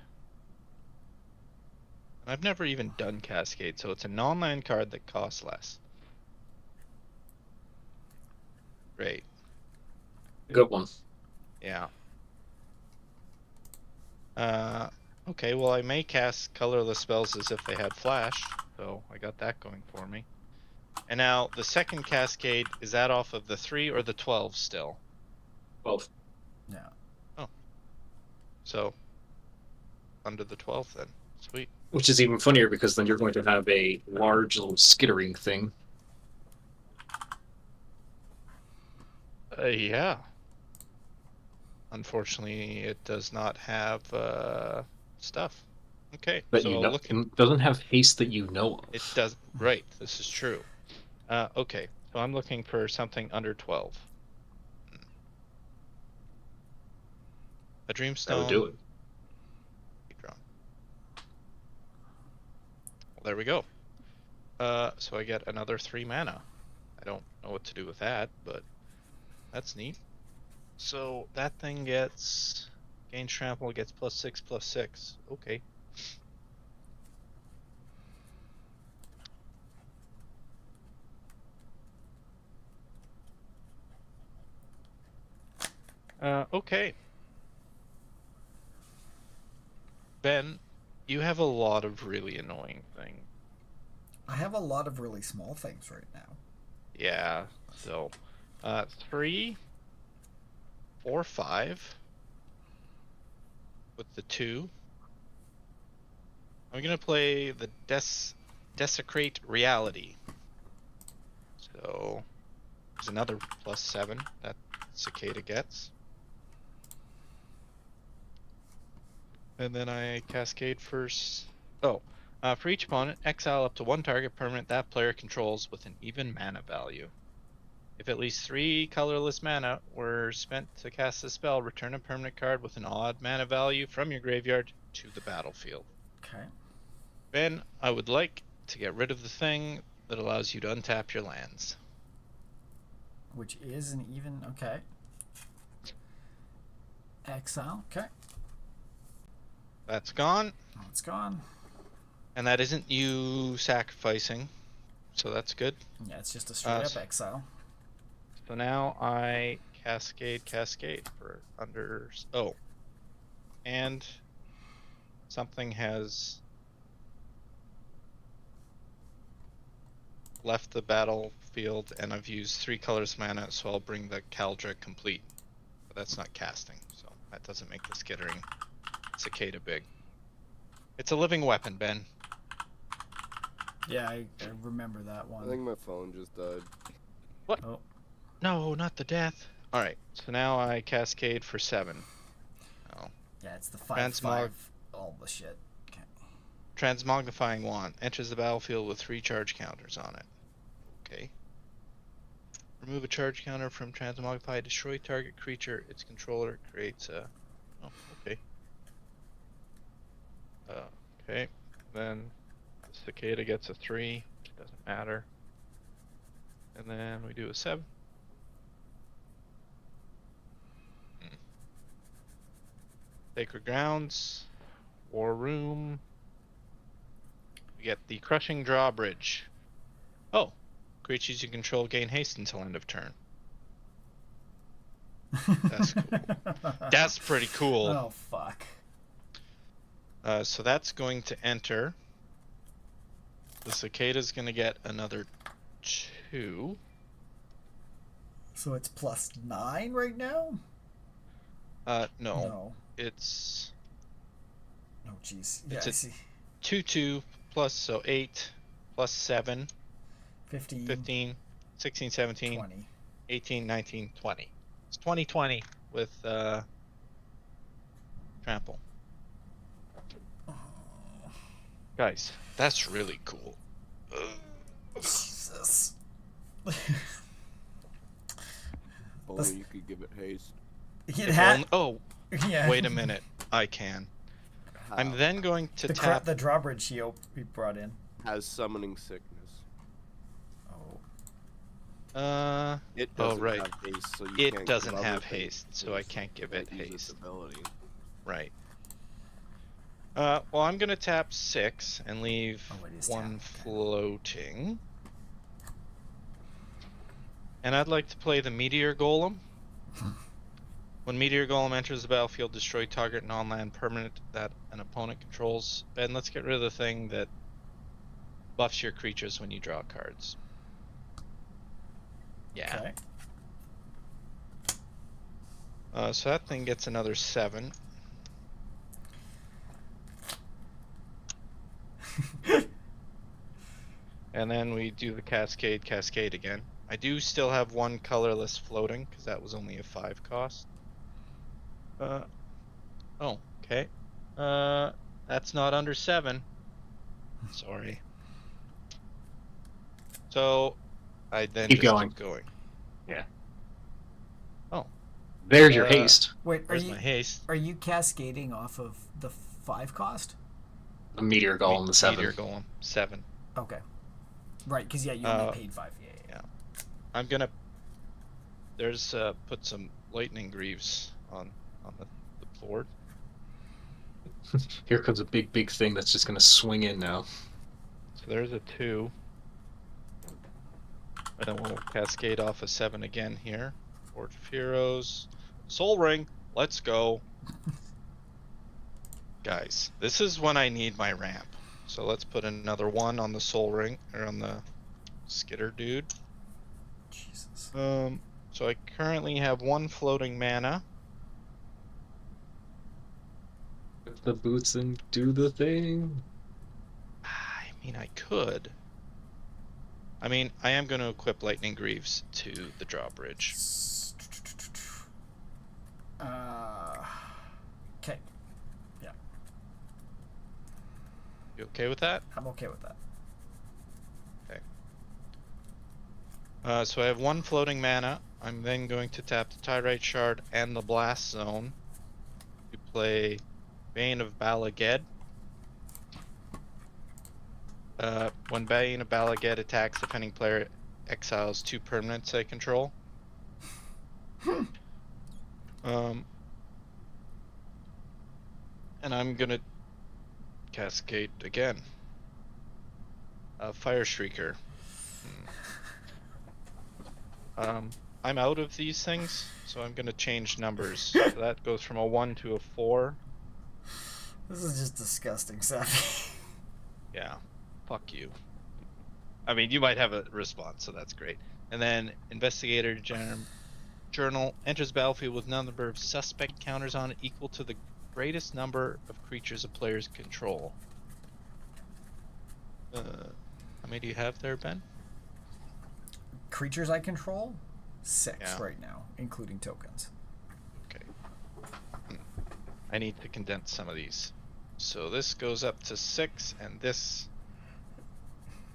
And I've never even done cascade, so it's a non-land card that costs less. Great. Good one. Yeah. Okay, well I may cast colorless spells as if they had flash, so I got that going for me. And now, the second cascade, is that off of the 3 or the 12 still? Both. Yeah. Oh. So, under the 12 then. Sweet. Which is even funnier because then you're going to have a large little skittering thing. Yeah. Unfortunately, it does not have, stuff. Okay, That so you I'll know, look at it doesn't have haste that you know of. it. Does right? This is true. Okay, so I'm looking for something under 12. A I would Dreamstone. do it. Draw. Well, there we go. So I get another 3 mana. I don't know what to do with that, but that's neat. So that thing gets gains trample, gets +6/+6. Okay. Okay. Ben, you have a lot of really annoying things. I have a lot of really small things right now. Yeah. So, 3, 4, 5 with the 2. I'm gonna play the Desecrate Reality. So there's another +7 that Cicada gets. And then I cascade first. Oh, for each opponent, exile up to 1 target permanent that player controls with an even mana value. If at least 3 colorless mana were spent to cast the spell, return a permanent card with an odd mana value from your graveyard to the battlefield. Okay. Ben, I would like to get rid of the thing that allows you to untap your lands. Which is an even. Okay. Exile. Okay. That's gone. Oh, it's gone. And that isn't you sacrificing, so that's good. Yeah, it's just a straight up exile. So now I cascade for under. Oh. And something has left the battlefield, and I've used 3 colors mana, so I'll bring the Caldra complete. But that's not casting, so that doesn't make the skittering Cicada big. It's a living weapon, Ben. Yeah, I remember that I one. think my phone just died. What? Oh. No, not the death. Alright, so now I cascade for 7. Oh. Yeah, it's the 5/5. All the shit. Okay. Transmogrifying Wand enters the battlefield with 3 charge counters on it. Okay. Remove a charge counter from Transmogrify. Destroy target creature. Its controller creates a. Oh, okay. Okay. Then the Cicada gets a 3, which doesn't matter. And then we do a 7. Sacred Grounds, War Room. We get the Crushing Drawbridge. Oh, creatures you control gain haste until end of turn. That's cool. That's pretty cool. Oh, fuck. So that's going to enter. The Cicada's going to get another 2. So it's +9 right now? No. It's. Oh, jeez. Yeah, It's I a- see. 2 plus, so 8 plus 7, 15, 15, 16, 17, 20. 18, 19, 20. It's 20/20 with trample. Oh, Guys, that's really cool. Jesus. Only you could give it haste. It had. Oh, Yeah. wait a minute. I can. I'm How? then going to The tap. the drawbridge he brought in. Has summoning sickness. Oh. It Oh, doesn't right. have haste, so you It can't doesn't give other have things haste, so I can't give it Can't use its haste. ability. Right. Well, I'm gonna tap 6 and leave Oh, it is 1 tapped, okay. floating. And I'd like to play the Meteor Golem. When Meteor Golem enters the battlefield, destroy target non-land permanent that an opponent controls. Ben, let's get rid of the thing that buffs your creatures when you draw cards. Yeah. Okay. So that thing gets another 7. And then we do the cascade again. I do still have 1 colorless floating, because that was only a 5 cost. Oh, okay. That's not under 7. Sorry. So, I then Keep just going. keep going. Yeah. Oh. There's your haste. Wait, are Where's you my haste? are you cascading off of the 5 cost? A meteor golem, the 7. Meteor golem, 7. Okay. Right, because yeah, you only paid 5. Yeah. I'm gonna. There's put some lightning greaves on the board. Here comes a big thing that's just gonna swing in now. So there's a 2. And then we'll cascade off a 7 again here. Forge of Heroes. Soul Ring. Let's go. Guys, this is when I need my ramp. So let's put another 1 on the Soul Ring, or on the Skitter dude. Jesus. So I currently have 1 floating mana. Put the boots and do the thing. I mean, I could. I mean, I am going to equip Lightning Greaves to the drawbridge. Okay. Yeah, You okay with that? I'm okay with that. So I have 1 floating mana. I'm then going to tap the Tyrite Shard and the Blast Zone to play Bane of Balaged. When Bane of Balaged attacks, the defending player exiles 2 permanents they control. And I'm gonna cascade again. Fire Shrieker. I'm out of these things, so I'm gonna change numbers. So that goes from a 1 to a 4. This is just disgusting, Savvy. Yeah, fuck you. I mean, you might have a response, so that's great. And then Investigator Journal enters battlefield with number of suspect counters on it equal to the greatest number of creatures a players control. How many do you have there, Ben? Creatures I control? 6 Yeah. right now, including tokens. Okay. I need to condense some of these. So this goes up to 6, and this...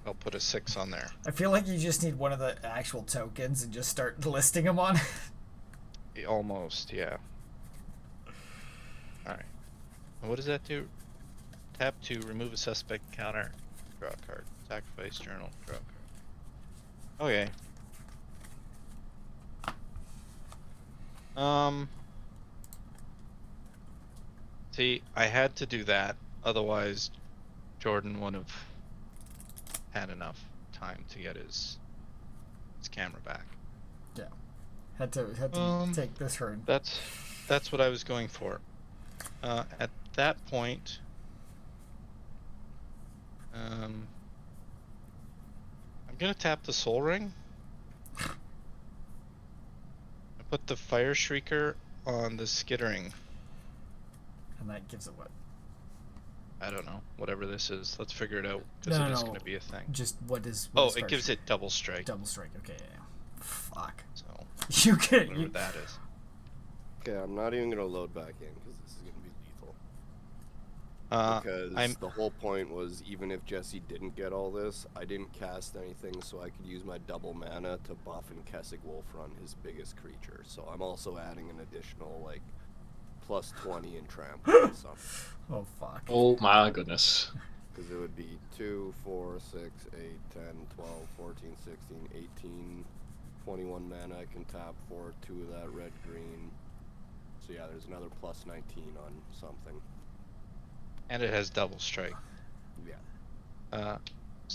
I'll put a 6 on there. I feel like you just need one of the actual tokens and just start listing them on. Almost, yeah. Alright. And what does that do? Tap to remove a suspect counter. Draw a card. Sacrifice journal. Draw a card. Okay. See, I had to do that. Otherwise, Jordan wouldn't have had enough time to get his camera back. Had to take this turn. That's what I was going for. At that point, I'm gonna tap the Soul Ring. I put the Fire Shrieker on the Skittering. And that gives it what? I don't know, whatever this is. Let's figure it out, because it is going to be a thing. Just what is... Oh, it gives it double strike. Double strike, okay, yeah. Fuck. So, You can... whatever that is. Okay, I'm not even gonna load back in because this is gonna be lethal. Because the whole point was, even if Jesse didn't get all this, I didn't cast anything, so I could use my double mana to buff and Kessig Wolf run his biggest creature. So I'm also adding an additional like plus 20 in trample or something. Oh fuck. Oh my goodness. Because it would be 2, 4, 6, 8, 10, 12, 14, 16, 18, 21 mana I can tap for 2 of that red green. So yeah, there's another plus 19 on something. And it has double strike. Yeah.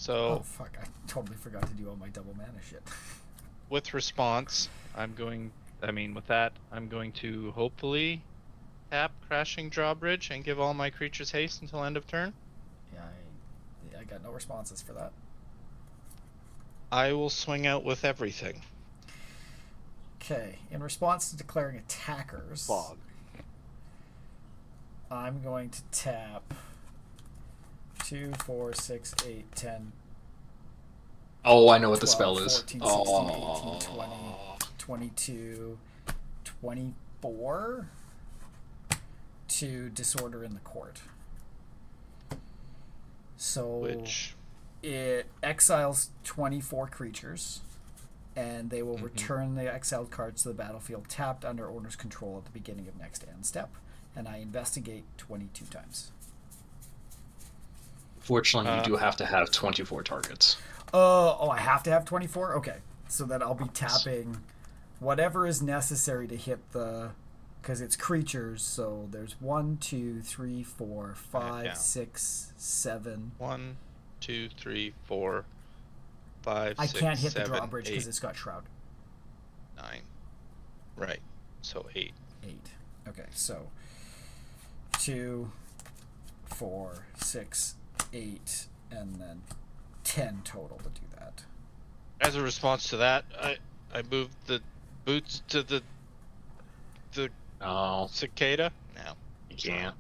Oh fuck, I totally forgot to do all my double mana shit. With response, with that, I'm going to hopefully tap Crashing Drawbridge and give all my creatures haste until end of turn. Yeah, I got no responses for that. I will swing out with everything. Okay, in response to declaring attackers, Fog. I'm going to tap 2, 4, 6, 8, 10. Oh, I know what the 12, spell is. 14, 16, 18, 20, 22, 24 to Disorder in the Court. So Which it exiles 24 creatures, and they will return the exiled cards to the battlefield tapped under owner's control at the beginning of next end step. And I investigate 22 times. Fortunately, you do have to have 24 targets. Oh, I have to have 24? Okay. So that I'll be tapping whatever is necessary to hit the... Because it's creatures, so there's 1, 2, 3, 4, 5, 6, 7. 1, 2, 3, 4, 5, I 6, can't hit 7, the drawbridge 8, because it's got Shroud. 9. Right. So 8. 8. Okay, so 2, 4, 6, 8, and then 10 total to do that. As a response to that, I moved the boots to the Oh, cicada. No. you can't.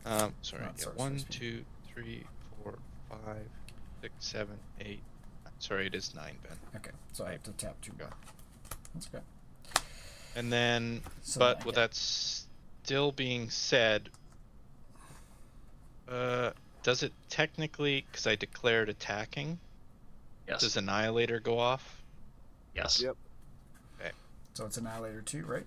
Sorry. Not Yeah, sorcery 1, speed. 2, 3, 4, 5, 6, 7, 8. Sorry, it is 9, Ben. Okay, so I have to tap 2 more. That's good. And then, So but then I with get- that still being said, does it technically, because I declared attacking, Yes. does Annihilator go off? Yes. Yep. So it's Annihilator 2, right?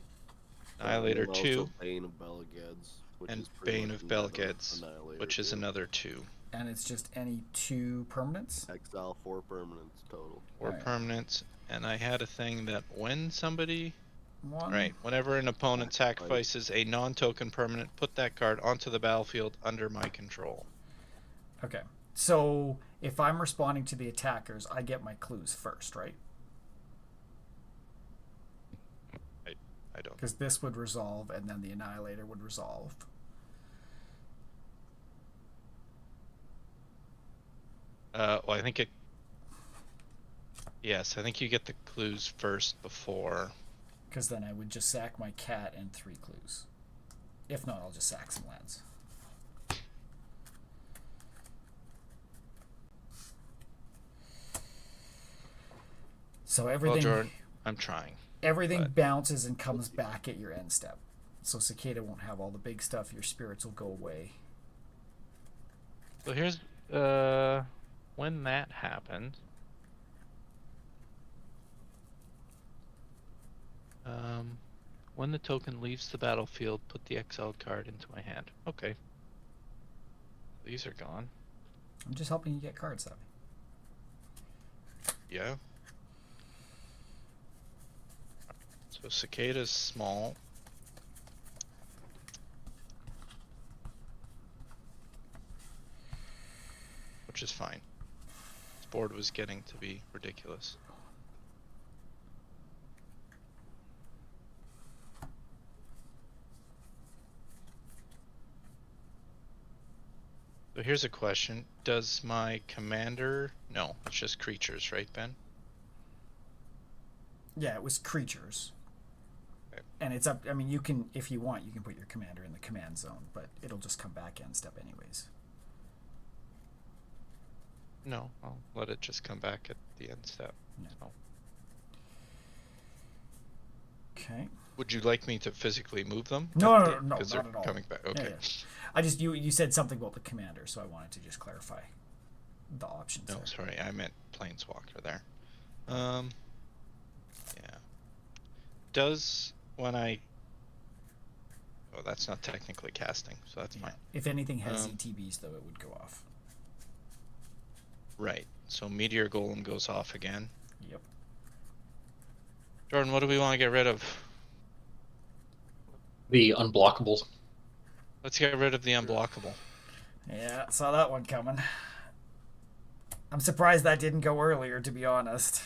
Annihilator And also 2 Bane of Belageds, which and is pretty Bane much of another Belageds, Annihilator which is 2. another 2. And it's just any 2 permanents? Exile 4 permanents total. Or Right. permanents. And I had a thing that when somebody, 1. right, whenever an opponent sacrifices a non-token permanent, put that card onto the battlefield under my control. Okay. So if I'm responding to the attackers, I get my clues first, right? I don't. Because this would resolve, and then the Annihilator would resolve. Well, I think it. Yes, I think you get the clues first before. Because then I would just sack my cat and 3 clues. If not, I'll just sack some lands. So everything, Well, Jordan, I'm trying. everything but- bounces and comes back at your end step. So Cicada won't have all the big stuff. Your spirits will go away. So here's when that happened. When the token leaves the battlefield, put the exiled card into my hand. Okay. These are gone. I'm just helping you get cards, Savvy. Yeah. So Cicada's small. Which is fine. This board was getting to be ridiculous. So here's a question. Does my commander... No, it's just creatures, right, Ben? Yeah, it was creatures. Okay. And it's up, I mean, you can, if you want, you can put your commander in the command zone, but it'll just come back end step anyways. No, I'll let it just come back at the end step. Yeah. So. Okay. Would you like me to physically move them? No, at no, the- no, 'cause not they're at all. coming back. Yeah, Okay. yeah. I just, you said something about the commander, so I wanted to just clarify the options No, there. sorry, I meant Planeswalker there. Yeah. Does when I... Oh, that's not technically casting, so that's Yeah. fine. If anything has Um, ETBs, though, it would go off. Right. So Meteor Golem goes off again. Yep. Jordan, what do we want to get rid of? The unblockable. Let's get rid of the unblockable. Yeah, saw that one coming. I'm surprised that didn't go earlier, to be honest.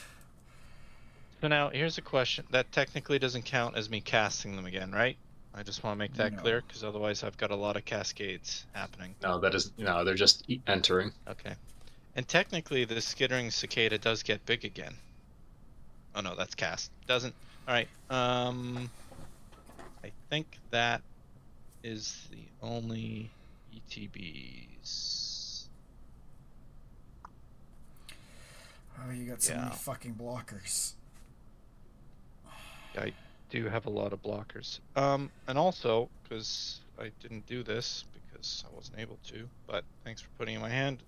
So now, here's a question. That technically doesn't count as me casting them again, right? I just want to make that No. clear, because otherwise I've got a lot of cascades happening. No, they're just entering. Okay. And technically, the skittering cicada does get big again. Oh no, that's cast. Doesn't. Alright, I think that is the only ETBs. Oh, you got so many Yeah. fucking blockers. do have a lot of blockers. And also, because I didn't do this, because I wasn't able to, but thanks for putting it in my hand,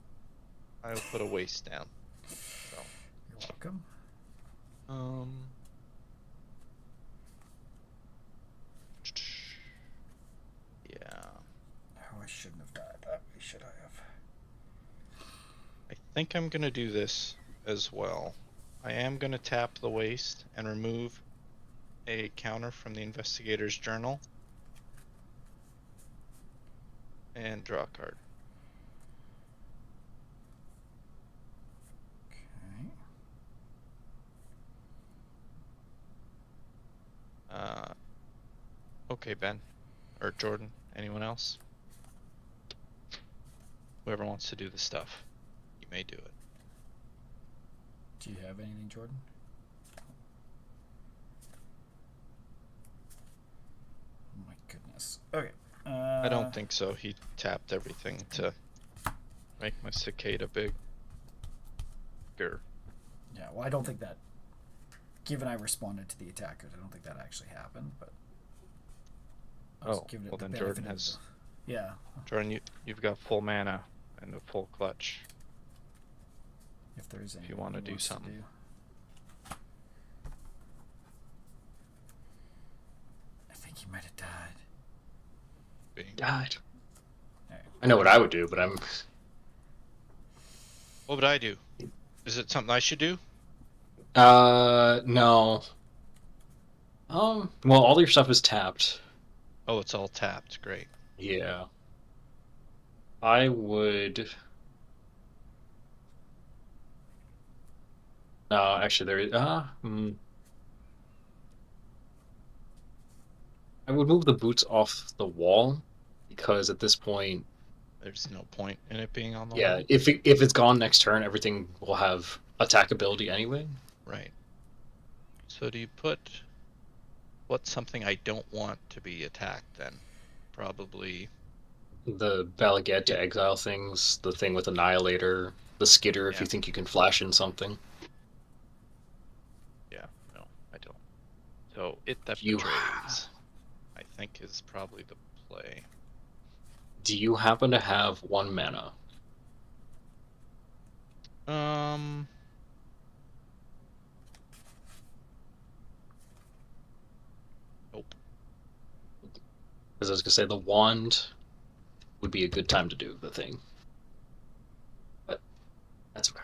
I'll put a waste down. So, You're welcome. Yeah, Oh, I shouldn't have died that way, should I have? I think I'm gonna do this as well. I am gonna tap the waste and remove a counter from the investigator's journal and draw a card. Okay. Okay, Ben. Or Jordan. Anyone else? Whoever wants to do the stuff, you may do it. Do you have anything, Jordan? Oh my goodness. Okay. I don't think so. He tapped everything to make my cicada bigger. Yeah, well, I don't think that. Given I responded to the attackers, I don't think that actually happened, but. I was Oh, giving it well the then benefit Jordan of has... the- Yeah, Jordan, you've got full mana and a full clutch. if there's anything you wanna he do wants to something. do. I think he might have died. Died. Alright. I know what I would do, but I'm. What would I do? Is it something I should do? No. Well, all your stuff is tapped. Oh, it's all tapped. Great. Yeah. I would. No, actually, there is. I would move the boots off the wall because at this point, There's no point in it being on the yeah, wall. if it's gone next turn, everything will have attackability anyway. Right. So do you put... What's something I don't want to be attacked then? Probably... The Balaget to exile things, the thing with Annihilator, the Skitter if Yeah. you think you can flash in something. Yeah, no, I don't. So It That You- Betrays, I think, is probably the play. Do you happen to have 1 mana? Nope. Because I was gonna say the wand would be a good time to do the thing. But that's okay.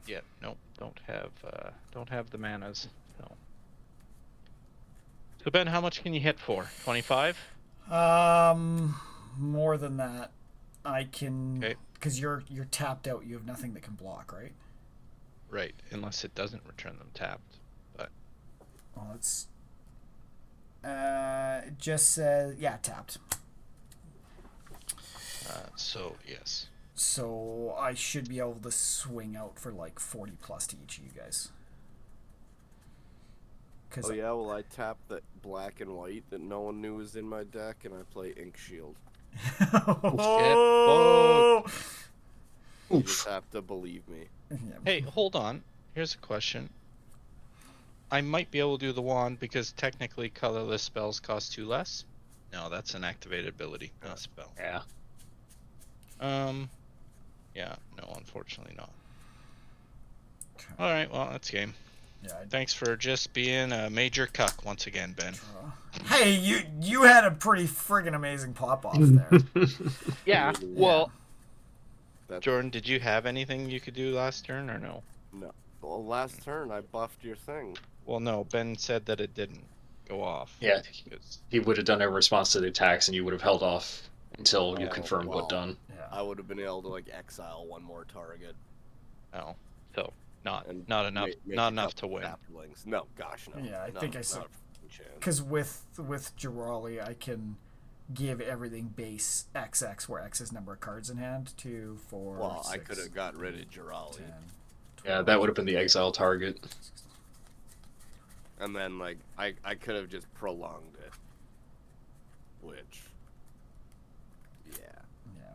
Yeah, nope. Don't have the manas. No. So Ben, how much can you hit for? 25? More than that. I can. Okay. Because you're tapped out. You have nothing that can block, right? Right, unless it doesn't return them tapped. But Well, it's. It just says tapped. so yes. So I should be able to swing out for like 40 plus to each of you guys. Cause Oh yeah, well I tapped that black and white that no one knew was in my deck, and I play Ink Shield. Oh! You just have to believe me. Yeah. Hey, hold on. Here's a question. I might be able to do the wand because technically colorless spells cost 2 less. No, that's an activated ability, not a spell. Yeah. Yeah, no, unfortunately not. Okay. All right, well, that's game. Yeah, Thanks for just being a major cuck once again, Ben. Hey, you had a pretty friggin' amazing pop off there. Yeah. Well, That's, Jordan, did you have anything you could do last turn or no? no. Well, last turn I buffed your thing. Well, no. Ben said that it didn't go off. Yeah, Because, he would have done a response to the attacks, and you would have held off until you Oh, confirmed well. what done. Yeah. I would have been able to like exile one more target. oh, so not And not enough, make not a enough to couple win. saplings. No, gosh, no. Yeah, I No, think I not saw- a fucking chance. Because with Girali, I can give everything base XX, where X is number of cards in hand, 2, 4, Well, I 6, could have got rid of Girali. 10, Yeah, 12, that would have been the exile target. And then, like, I could have just prolonged it. Which, yeah. Yeah.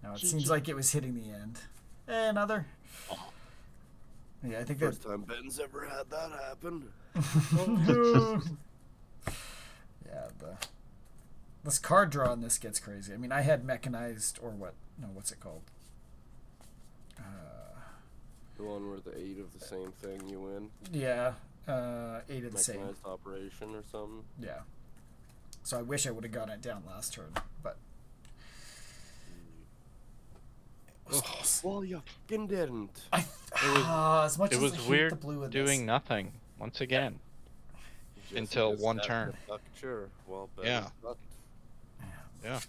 Now it seems like it was hitting the end. Another. Yeah, I think that. First time Ben's ever had that happen. Yeah, this card draw on this gets crazy. I mean, I had mechanized or what? No, what's it called? The one where the 8 of the same thing you win. Yeah, 8 of the same. Mechanized operation or something. Yeah. So I wish I would have gotten it down last turn, but. It was close. Well, you fucking didn't. As much It as was I hate weird the blue in doing this. nothing once again. Jesse Until just one had turn. the duck, sure. Well, Ben Yeah. sucked. Yeah.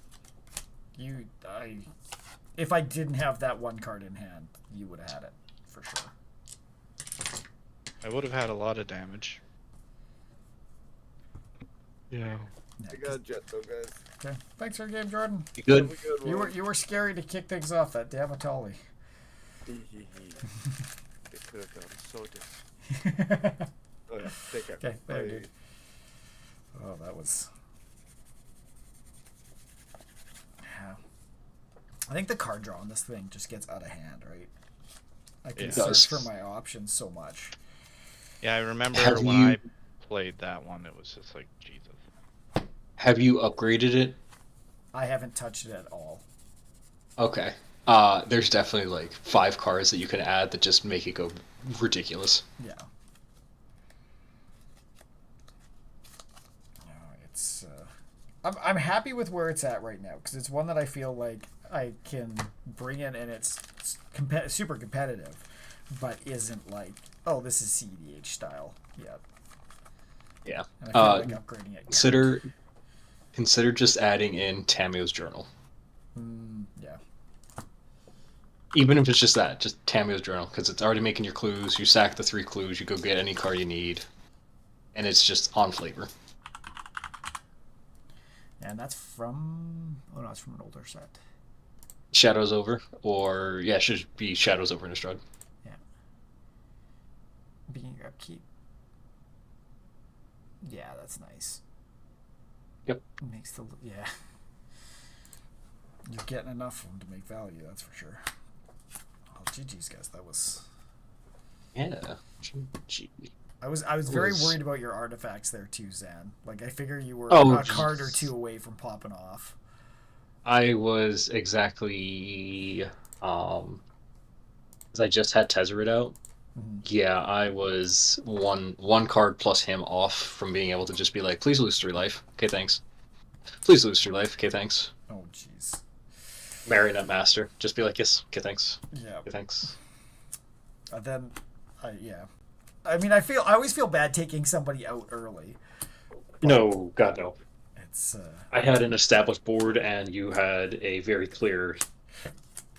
If I didn't have that one card in hand, you would have had it for sure. I would have had a lot of damage. Yeah. Yeah, I got jet though, guys. okay. Thanks for the game, Jordan. You good? Have a good You one. were scary to kick things off that damn Atali. It could have done so different. Oh yeah, take care. Okay, there, Bye. dude. Oh, that was. Yeah. I think the card draw on this thing just gets out of hand, right? I can It search does. for my options so much. Yeah, I remember Have when you- I played that one, it was just like, Jesus. Have you upgraded it? I haven't touched it at all. Okay. There's definitely like 5 cards that you can add that just make it go ridiculous. Yeah. No, it's. I'm happy with where it's at right now because it's one that I feel like I can bring in and it's super competitive, but isn't like, oh, this is CEDH style yet. Yeah. And I feel like upgrading it. Consider just adding in Tamio's journal. Yeah. Even if it's just that, just Tamio's journal, because it's already making your clues. You sack the 3 clues, you go get any card you need, and it's just on flavor. And that's from. Oh no, it's from an older set. Shadows Over, or yeah, it should be Shadows Over Innistrad. Yeah. Being your upkeep. Yeah, that's nice. Yep. Makes the yeah. You're getting enough of them to make value, that's for sure. Oh, GG's guys, that was. Yeah. Gee. I was very Was- worried about your artifacts there too, Zan. Like I figure you were Oh, a card or two away from popping off. I was exactly, because I just had Tezzeret out. Mhm. Yeah, I was one card plus him off from being able to just be like, please lose 3 life. Okay, thanks. Please lose 3 life. Okay, thanks. Oh jeez. Marionette Master. Just be like, yes. Okay, thanks. Yeah. Okay, thanks. Then, yeah. I mean, I always feel bad taking somebody out early. No, God, no. It's I had an established board, and you had a very clear.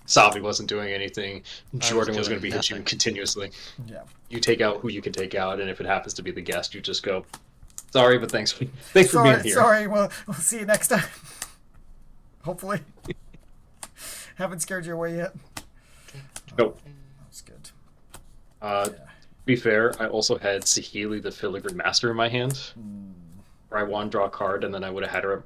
Savi wasn't doing anything. Jordan was going to be hitting nothing. continuously. yeah. You take out who you can take out, and if it happens to be the guest, you just go, sorry, but thanks for being here. Sorry. We'll see you next time. Hopefully. Haven't scared you away yet. Nope. That's good. Yeah. Yeah. To be fair, I also had Sahili the Filigree Master in my hand. Where I won, draw a card, and then I would have had her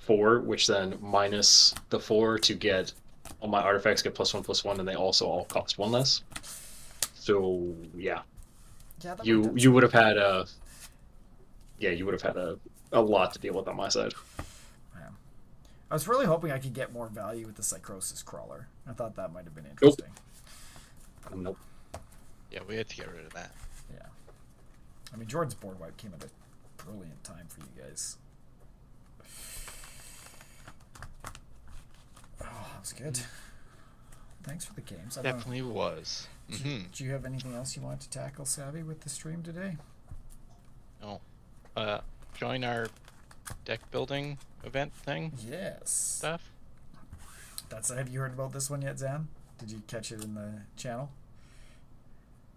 4, which then minus the 4 to get all my artifacts get +1/+1, and they also all cost 1 less. So yeah, Yeah. That you would have had a lot to deal with on my side. Yeah. I was really hoping I could get more value with the Psychosis Crawler. I thought that might have been interesting. Nope. Yeah, we had to get rid of that. Yeah. I mean, Jordan's board wipe came at a brilliant time for you guys. Oh, that was good. Thanks for the games. I don't know. Definitely was. Mm-hmm. Do you have anything else you wanted to tackle, Savvy, with the stream today? No. Join our deck building event thing Yes. stuff. Have you heard about this one yet, Zan? Did you catch it in the channel?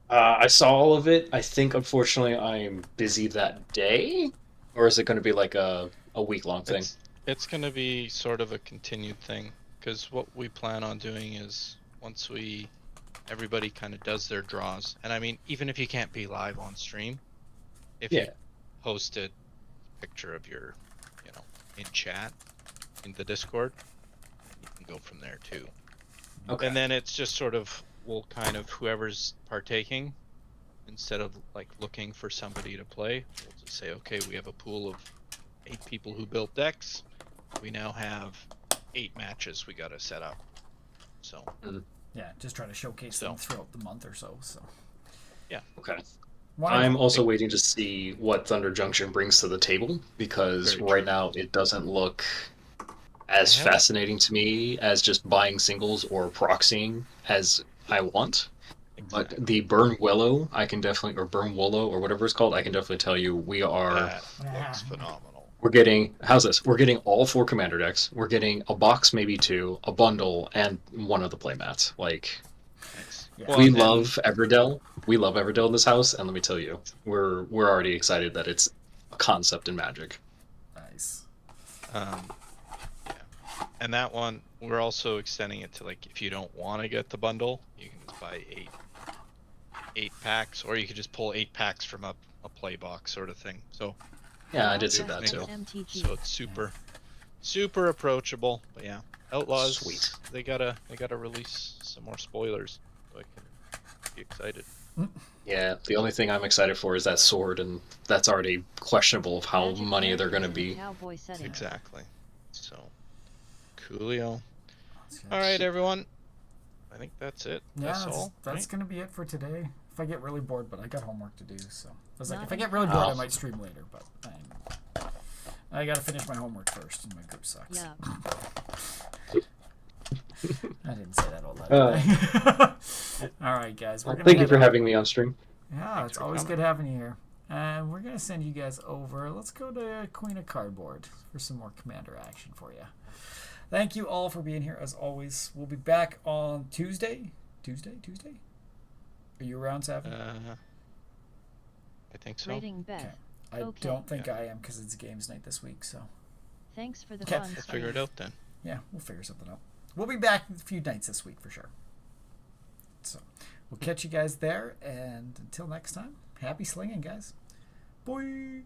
I saw all of it. I think, unfortunately, I'm busy that day. Or is it going to be like a week-long thing? It's going to be sort of a continued thing, because what we plan on doing is once everybody kind of does their draws, and I mean, even if you can't be live on stream, if you post a picture of your, in chat, in the Discord, you can go from there too. Okay. And then it's just sort of, we'll kind of, whoever's partaking instead of like looking for somebody to play, we'll just say, okay, we have a pool of 8 people who built decks. We now have 8 matches we got to set up. So Yeah, just try to showcase them throughout the month or so. So Okay. Why- I'm also waiting to see what Thunder Junction brings to the table because Very right true. now it doesn't look as Yeah. fascinating to me as just buying singles or proxying as I want. Exactly. But the Burn Willow, I can definitely, or Burn Willow, or whatever it's called, I can definitely tell you we are. That looks phenomenal. We're getting, how's this? We're getting all 4 commander decks. We're getting a box, maybe 2, a bundle, and 1 of the playmats. Like, Nice. Yeah. Well, we and love Everdell. We love Everdell in this house, and let me tell you, we're already excited that it's a concept in Magic. Nice. yeah. And that one, we're also extending it to like if you don't want to get the bundle, you can just buy 8 packs, or you could just pull 8 packs from a play box sort of thing. So Yeah, I did see that Makes too. so it's super approachable. But yeah, Outlaws, Sweet. they gotta release some more spoilers so I can be excited. Yeah, the only thing I'm excited for is that sword, and that's already questionable of how money they're going to be. Exactly. So coolio. That's good. All right, everyone. I think that's it. Yeah, That's all. that's right? gonna be it for today. If I get really bored, but I got homework to do, so I was like, Not if I get really bored, I Oh. might stream later. But I gotta finish my homework first, and my group sucks. Yeah. I didn't say that all that. All right, guys. We're gonna Thank you head for out. having me on stream. Yeah, it's for always coming. good having you here. And we're gonna send you guys over. Let's go to Queen of Cardboard for some more commander action for you. Thank you all for being here as always. We'll be back on Tuesday. Tuesday? Are you around, Savvy? I think so. Rating Beth. I okay. don't think I am because it's games night this week. So Thanks for the Okay. fun We'll stream. figure it out then. yeah, we'll figure something out. We'll be back a few nights this week for sure. So we'll catch you guys there. And until next time, happy slinging, guys. Bye.